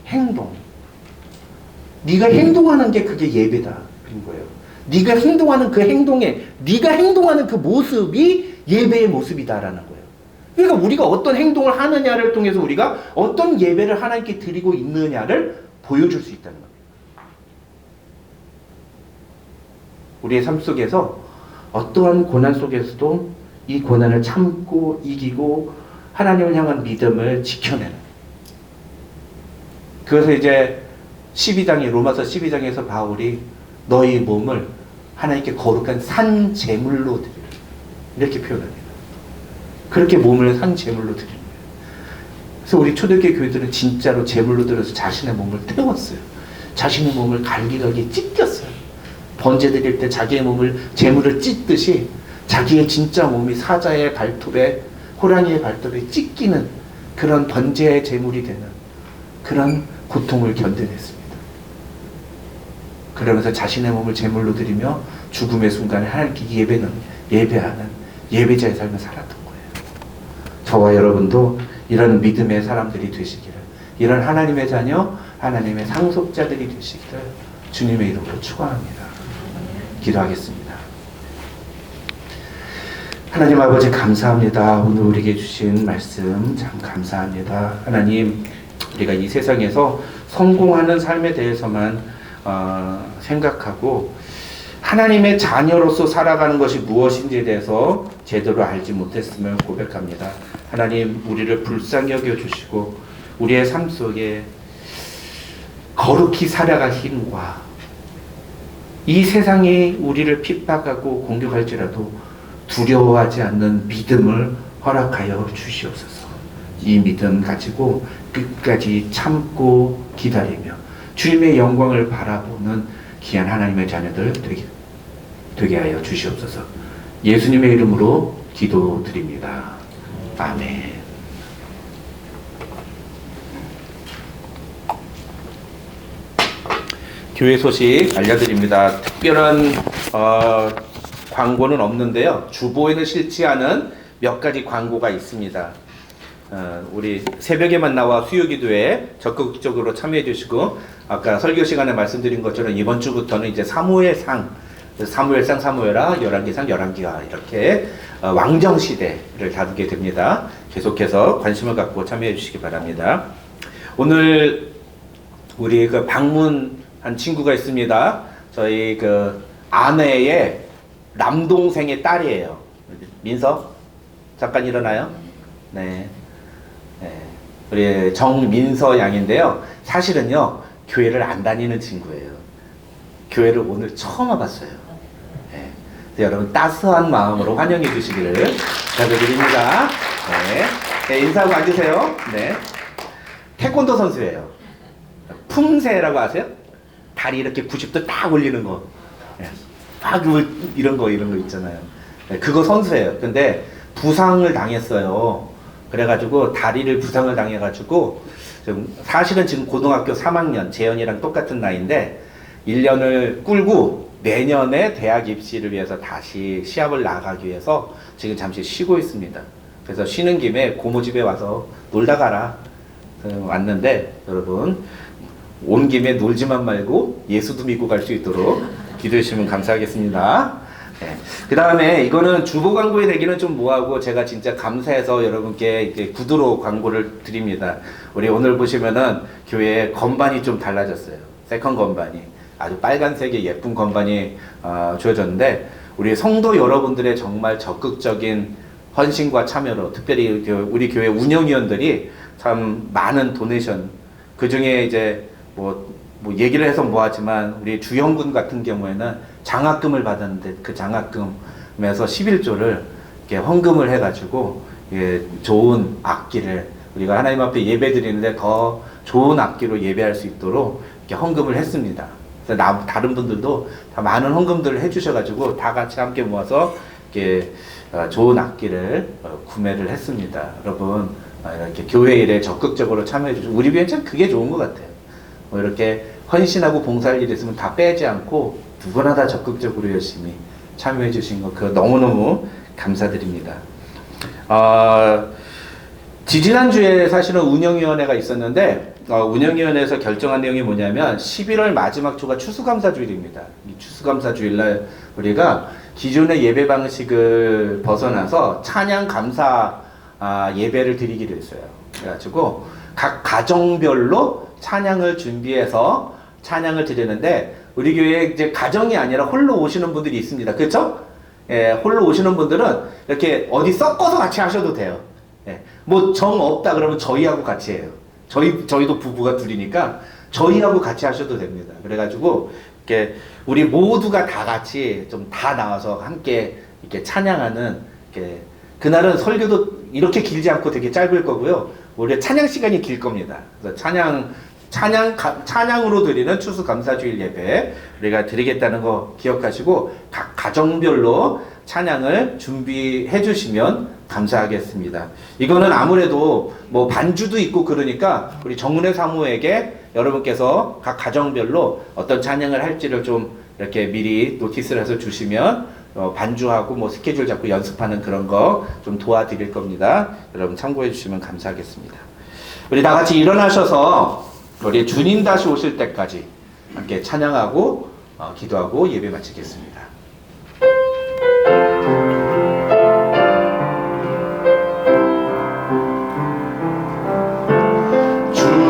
행동. 네가 행동하는 게 그게 예배다. 그런 거예요. 네가 행동하는 그 행동에, 네가 행동하는 그 모습이 예배의 모습이다라는 거예요. 그러니까 우리가 어떤 행동을 하느냐를 통해서 우리가 어떤 예배를 하나님께 드리고 있느냐를 보여줄 수 있다는 겁니다. 우리의 삶 속에서 어떠한 고난 속에서도 이 고난을 참고 이기고 하나님을 향한 믿음을 지켜내는. 그래서 이제 12장이 로마서 12장에서 바울이 너희 몸을 하나님께 거룩한 산 제물로 드리라 이렇게 표현합니다. 그렇게 몸을 산 제물로 드리는 거예요. 그래서 우리 초대교회 교회들은 진짜로 제물로 들어서 자신의 몸을 태웠어요. 자신의 몸을 갈기갈기 찢겼어요. 번제 드릴 때 자기의 몸을 제물을 찢듯이 자기의 진짜 몸이 사자의 발톱에 호랑이의 발톱에 찢기는 그런 번제의 제물이 되는 그런 고통을 견뎌냈습니다. 그러면서 자신의 몸을 제물로 드리며 죽음의 순간에 하나님께 예배하는 예배자의 삶을 살았던 거예요. 저와 여러분도 이런 믿음의 사람들이 되시기를, 이런 하나님의 자녀, 하나님의 상속자들이 되시기를 주님의 이름으로 축원합니다. 기도하겠습니다. 하나님 아버지 감사합니다. 오늘 우리에게 주신 말씀 참 감사합니다. 하나님, 우리가 이 세상에서 성공하는 삶에 대해서만 생각하고 하나님의 자녀로서 살아가는 것이 무엇인지에 대해서 제대로 알지 못했음을 고백합니다. 하나님, 우리를 불쌍히 여겨주시고 우리의 삶 속에 거룩히 살아갈 힘과 이 세상이 우리를 핍박하고 공격할지라도 두려워하지 않는 믿음을 허락하여 주시옵소서. 이 믿음 가지고 끝까지 참고 기다리며 주님의 영광을 바라보는 귀한 하나님의 자녀들 되게 하여 주시옵소서. 예수님의 이름으로 기도드립니다. 아멘. 교회 소식 알려드립니다. 특별한 광고는 없는데요. 주보에는 실지 않은 몇 가지 광고가 있습니다. 우리 새벽에만 나와 수요기도에 적극적으로 참여해 주시고, 아까 설교 시간에 말씀드린 것처럼 이번 주부터는 이제 사무엘상, 사무엘하, 열왕기상, 열왕기하 이렇게 왕정시대를 다루게 됩니다. 계속해서 관심을 갖고 참여해 주시기 바랍니다. 오늘 우리 그 방문한 친구가 있습니다. 저희 그 아내의 남동생의 딸이에요. 민서? 잠깐 일어나요? 네. 우리 정민서 양인데요. 사실은요, 교회를 안 다니는 친구예요. 교회를 오늘 처음 와봤어요. 네. 여러분 따스한 마음으로 환영해 주시기를 부탁드립니다. 네. 인사하고 앉으세요. 네. 태권도 선수예요. 품새라고 아세요? 다리 이렇게 90도 딱 올리는 거. 네. 막 이런 거 있잖아요. 네. 그거 선수예요. 근데 부상을 당했어요. 그래가지고 다리를 부상을 당해가지고 사실은 지금 고등학교 3학년 재현이랑 똑같은 나이인데 1년을 꿀고 내년에 대학 입시를 위해서 다시 시합을 나가기 위해서 지금 잠시 쉬고 있습니다. 그래서 쉬는 김에 고모 집에 와서 놀다 가라 왔는데, 여러분 온 김에 놀지만 말고 예수도 믿고 갈 수 있도록 기도해 주시면 감사하겠습니다. 네. 그 다음에 이거는 주보 광고에 내기는 좀 뭐하고 제가 진짜 감사해서 여러분께 이렇게 구두로 광고를 드립니다. 우리 오늘 보시면은 교회에 건반이 좀 달라졌어요. 세컨 건반이 아주 빨간색의 예쁜 건반이 주어졌는데, 우리 성도 여러분들의 정말 적극적인 헌신과 참여로, 특별히 우리 교회 운영위원들이 참 많은 도네이션, 그 중에 이제 뭐 얘기를 해서 뭐하지만 우리 주영군 같은 경우에는 장학금을 받았는데 그 장학금에서 11조를 이렇게 헌금을 해가지고 좋은 악기를, 우리가 하나님 앞에 예배 드리는데 더 좋은 악기로 예배할 수 있도록 이렇게 헌금을 했습니다. 그래서 다른 분들도 다 많은 헌금들을 해주셔가지고 다 같이 함께 모아서 이렇게 좋은 악기를 구매를 했습니다. 여러분 이렇게 교회 일에 적극적으로 참여해 주시고, 우리 교회는 참 그게 좋은 것 같아요. 뭐 이렇게 헌신하고 봉사할 일이 있으면 다 빼지 않고 누구나 다 적극적으로 열심히 참여해 주신 거, 그거 너무너무 감사드립니다. 지지난주에 사실은 운영위원회가 있었는데, 운영위원회에서 결정한 내용이 뭐냐면 11월 마지막 주가 추수감사주일입니다. 이 추수감사주일날 우리가 기존의 예배 방식을 벗어나서 찬양 감사 예배를 드리기로 했어요. 그래가지고 각 가정별로 찬양을 준비해서 찬양을 드리는데, 우리 교회에 이제 가정이 아니라 홀로 오시는 분들이 있습니다. 그렇죠? 예, 홀로 오시는 분들은 이렇게 어디 섞어서 같이 하셔도 돼요. 예. 뭐 정 없다 그러면 저희하고 같이 해요. 저희도 부부가 둘이니까 저희하고 같이 하셔도 됩니다. 그래가지고 이렇게 우리 모두가 다 같이 좀 다 나와서 함께 이렇게 찬양하는 이렇게 그날은 설교도 이렇게 길지 않고 되게 짧을 거고요. 우리 찬양 시간이 길 겁니다. 그래서 찬양으로 드리는 추수감사주일 예배 우리가 드리겠다는 거 기억하시고 각 가정별로 찬양을 준비해 주시면 감사하겠습니다. 이거는 아무래도 뭐 반주도 있고 그러니까 우리 정문회 사무에게 여러분께서 각 가정별로 어떤 찬양을 할지를 좀 이렇게 미리 노티스를 해서 주시면 반주하고 뭐 스케줄 잡고 연습하는 그런 거 좀 도와드릴 겁니다. 여러분 참고해 주시면 감사하겠습니다. 우리 다 같이 일어나셔서 우리 주님 다시 오실 때까지 함께 찬양하고 기도하고 예배 마치겠습니다.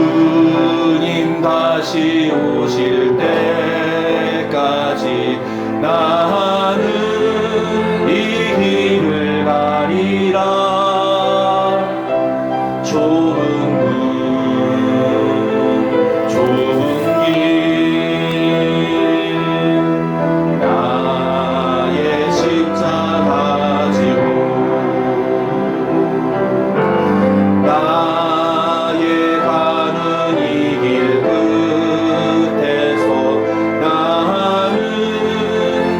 주님 다시 오실 때까지 나는 이 길을 가리라. 좁은 길 나의 십자가 지고 나의 가는 이 길 끝에서 나는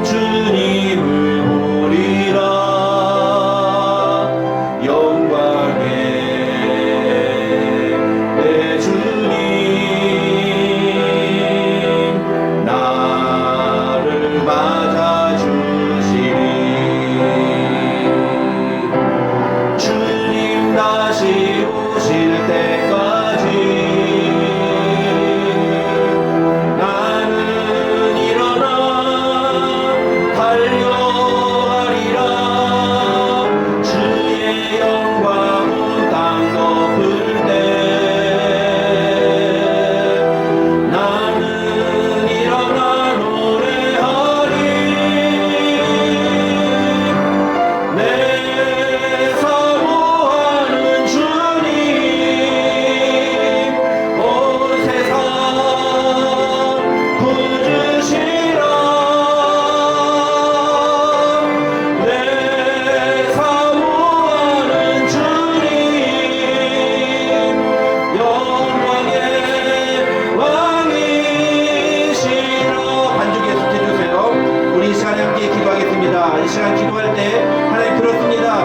주님을 보리라. 영광의 내 주님 나를 맞아주시리. 주님 다시 오실 때까지 나는 일어나 달려가리라. 주의 영광 온 땅 덮을 때 나는 일어나 노래하리. 내 사모하는 주님 온 세상 부르시라. 내 사모하는 주님 영광의 왕이시라. 반주 계속해주세요. 우리 이 시간에 함께 기도하겠습니다. 이 시간 기도할 때 하나님 그렇습니다.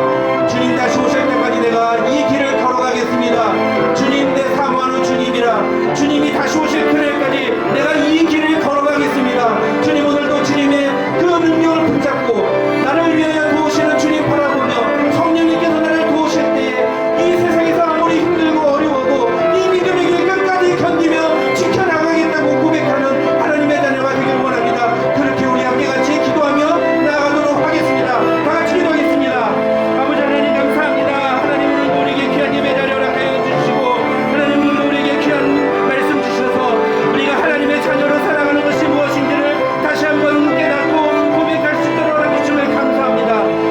주님 다시 오실 때까지 내가 이 길을 걸어가겠습니다. 주님 내 사모하는 주님이라. 주님이 다시 오실 그날까지 내가 이 길을 걸어가겠습니다. 주님 오늘도 주님의 그 능력을 붙잡고 나를 위하여 도우시는 주님 바라보며 성령님께서 나를 도우실 때에 이 세상에서 아무리 힘들고 어려워도 이 믿음의 길 끝까지 견디며 지켜나가겠다고 고백하는 하나님의 자녀가 되길 원합니다. 그렇게 우리 함께 같이 기도하며 나아가도록 하겠습니다. 다 같이 기도하겠습니다. 아버지 하나님 감사합니다. 하나님 오늘도 우리에게 귀한 예배 자리 허락하여 주시고 하나님 오늘도 우리에게 귀한 말씀 주셔서 우리가 하나님의 자녀로 살아가는 것이 무엇인지를 다시 한번 깨닫고 고백할 수 있도록 허락해 주심을 감사합니다.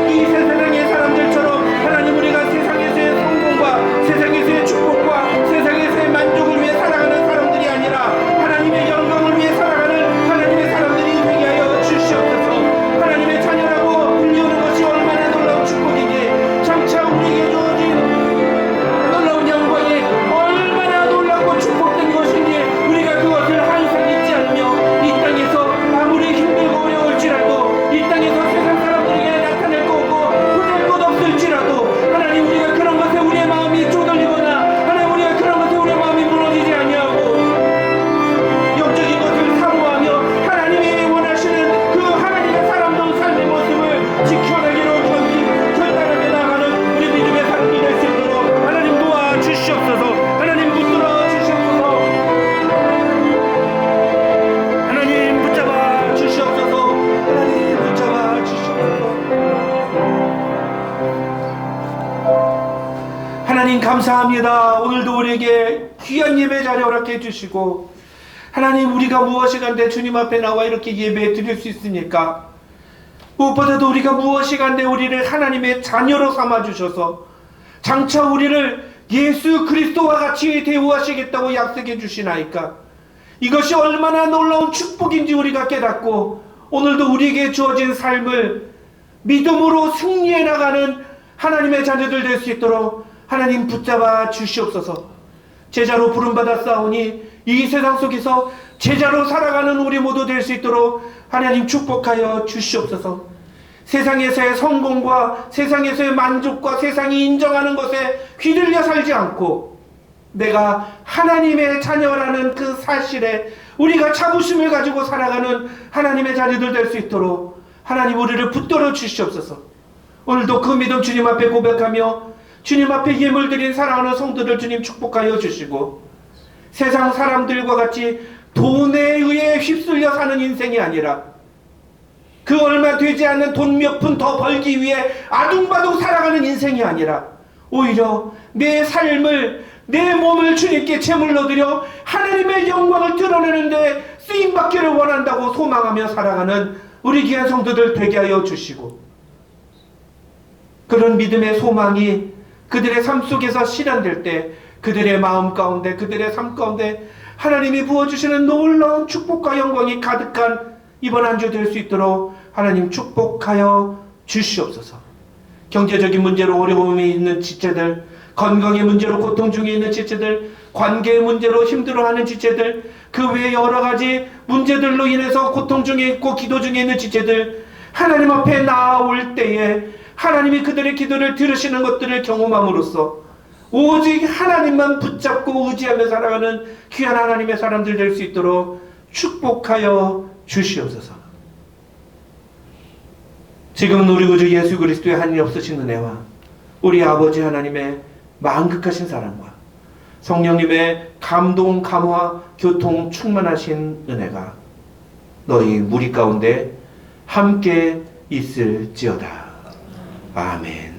이 세상의 사람들처럼 하나님 우리가 세상에서의 성공과 세상에서의 축복과 세상에서의 만족을 위해 살아가는 사람들이 아니라 하나님의 영광을 위해 살아가는 하나님의 사람들이 되게 하여 주시옵소서. 하나님의 자녀라고 불리우는 것이 얼마나 놀라운 축복이기에 장차 우리에게 주어진 놀라운 영광이 얼마나 놀랍고 축복된 것인지 우리가 그것을 항상 잊지 않으며 이 땅에서 아무리 힘들고 어려울지라도 이 땅에서 세상 사람들에게 나타낼 거 없고 보잘 것 없을지라도 하나님 우리가 그런 것에 우리의 마음이 쪼들리거나 하나님 우리가 그런 것에 우리의 마음이 무너지지 아니하고 영적인 것을 사모하며 하나님이 원하시는 그 하나님의 사람다운 삶의 모습을 지켜내기로 결단하며 나가는 우리 믿음의 사람이 될 수 있도록 하나님 도와주시옵소서. 하나님 붙들어 주시옵소서. 하나님 붙잡아 주시옵소서. 하나님 붙잡아 주시옵소서. 하나님 감사합니다. 오늘도 우리에게 귀한 예배 자리 허락해 주시고 하나님 우리가 무엇이 간데 주님 앞에 나와 이렇게 예배 드릴 수 있으니까 무엇보다도 우리가 무엇이 간데 우리를 하나님의 자녀로 삼아 주셔서 장차 우리를 예수 그리스도와 같이 대우하시겠다고 약속해 주시나이까. 이것이 얼마나 놀라운 축복인지 우리가 깨닫고 오늘도 우리에게 주어진 삶을 믿음으로 승리해 나가는 하나님의 자녀들 될 수 있도록 하나님 붙잡아 주시옵소서. 제자로 부름받아 싸우니 이 세상 속에서 제자로 살아가는 우리 모두 될 수 있도록 하나님 축복하여 주시옵소서. 세상에서의 성공과 세상에서의 만족과 세상이 인정하는 것에 휘둘려 살지 않고 내가 하나님의 자녀라는 그 사실에 우리가 자부심을 가지고 살아가는 하나님의 자녀들 될 수 있도록 하나님 우리를 붙들어 주시옵소서. 오늘도 그 믿음 주님 앞에 고백하며 주님 앞에 예물 드린 사랑하는 성도들 주님 축복하여 주시고 세상 사람들과 같이 돈에 의해 휩쓸려 사는 인생이 아니라 그 얼마 되지 않는 돈 몇 푼 더 벌기 위해 아둥바둥 살아가는 인생이 아니라 오히려 내 삶을 내 몸을 주님께 제물로 드려 하나님의 영광을 드러내는데 쓰임받기를 원한다고 소망하며 살아가는 우리 귀한 성도들 되게 하여 주시고 그런 믿음의 소망이 그들의 삶 속에서 실현될 때 그들의 마음 가운데 그들의 삶 가운데 하나님이 부어주시는 놀라운 축복과 영광이 가득한 이번 한 주 될 수 있도록 하나님 축복하여 주시옵소서. 경제적인 문제로 어려움이 있는 지체들, 건강의 문제로 고통 중에 있는 지체들, 관계의 문제로 힘들어하는 지체들, 그 외에 여러 가지 문제들로 인해서 고통 중에 있고 기도 중에 있는 지체들 하나님 앞에 나아올 때에 하나님이 그들의 기도를 들으시는 것들을 경험함으로써 오직 하나님만 붙잡고 의지하며 살아가는 귀한 하나님의 사람들 될 수 있도록 축복하여 주시옵소서. 지금은 우리 구주 예수 그리스도의 한이 없으신 은혜와 우리 아버지 하나님의 만극하신 사랑과 성령님의 감동, 감화, 교통 충만하신 은혜가 너희 무리 가운데 함께 있을지어다. 아멘.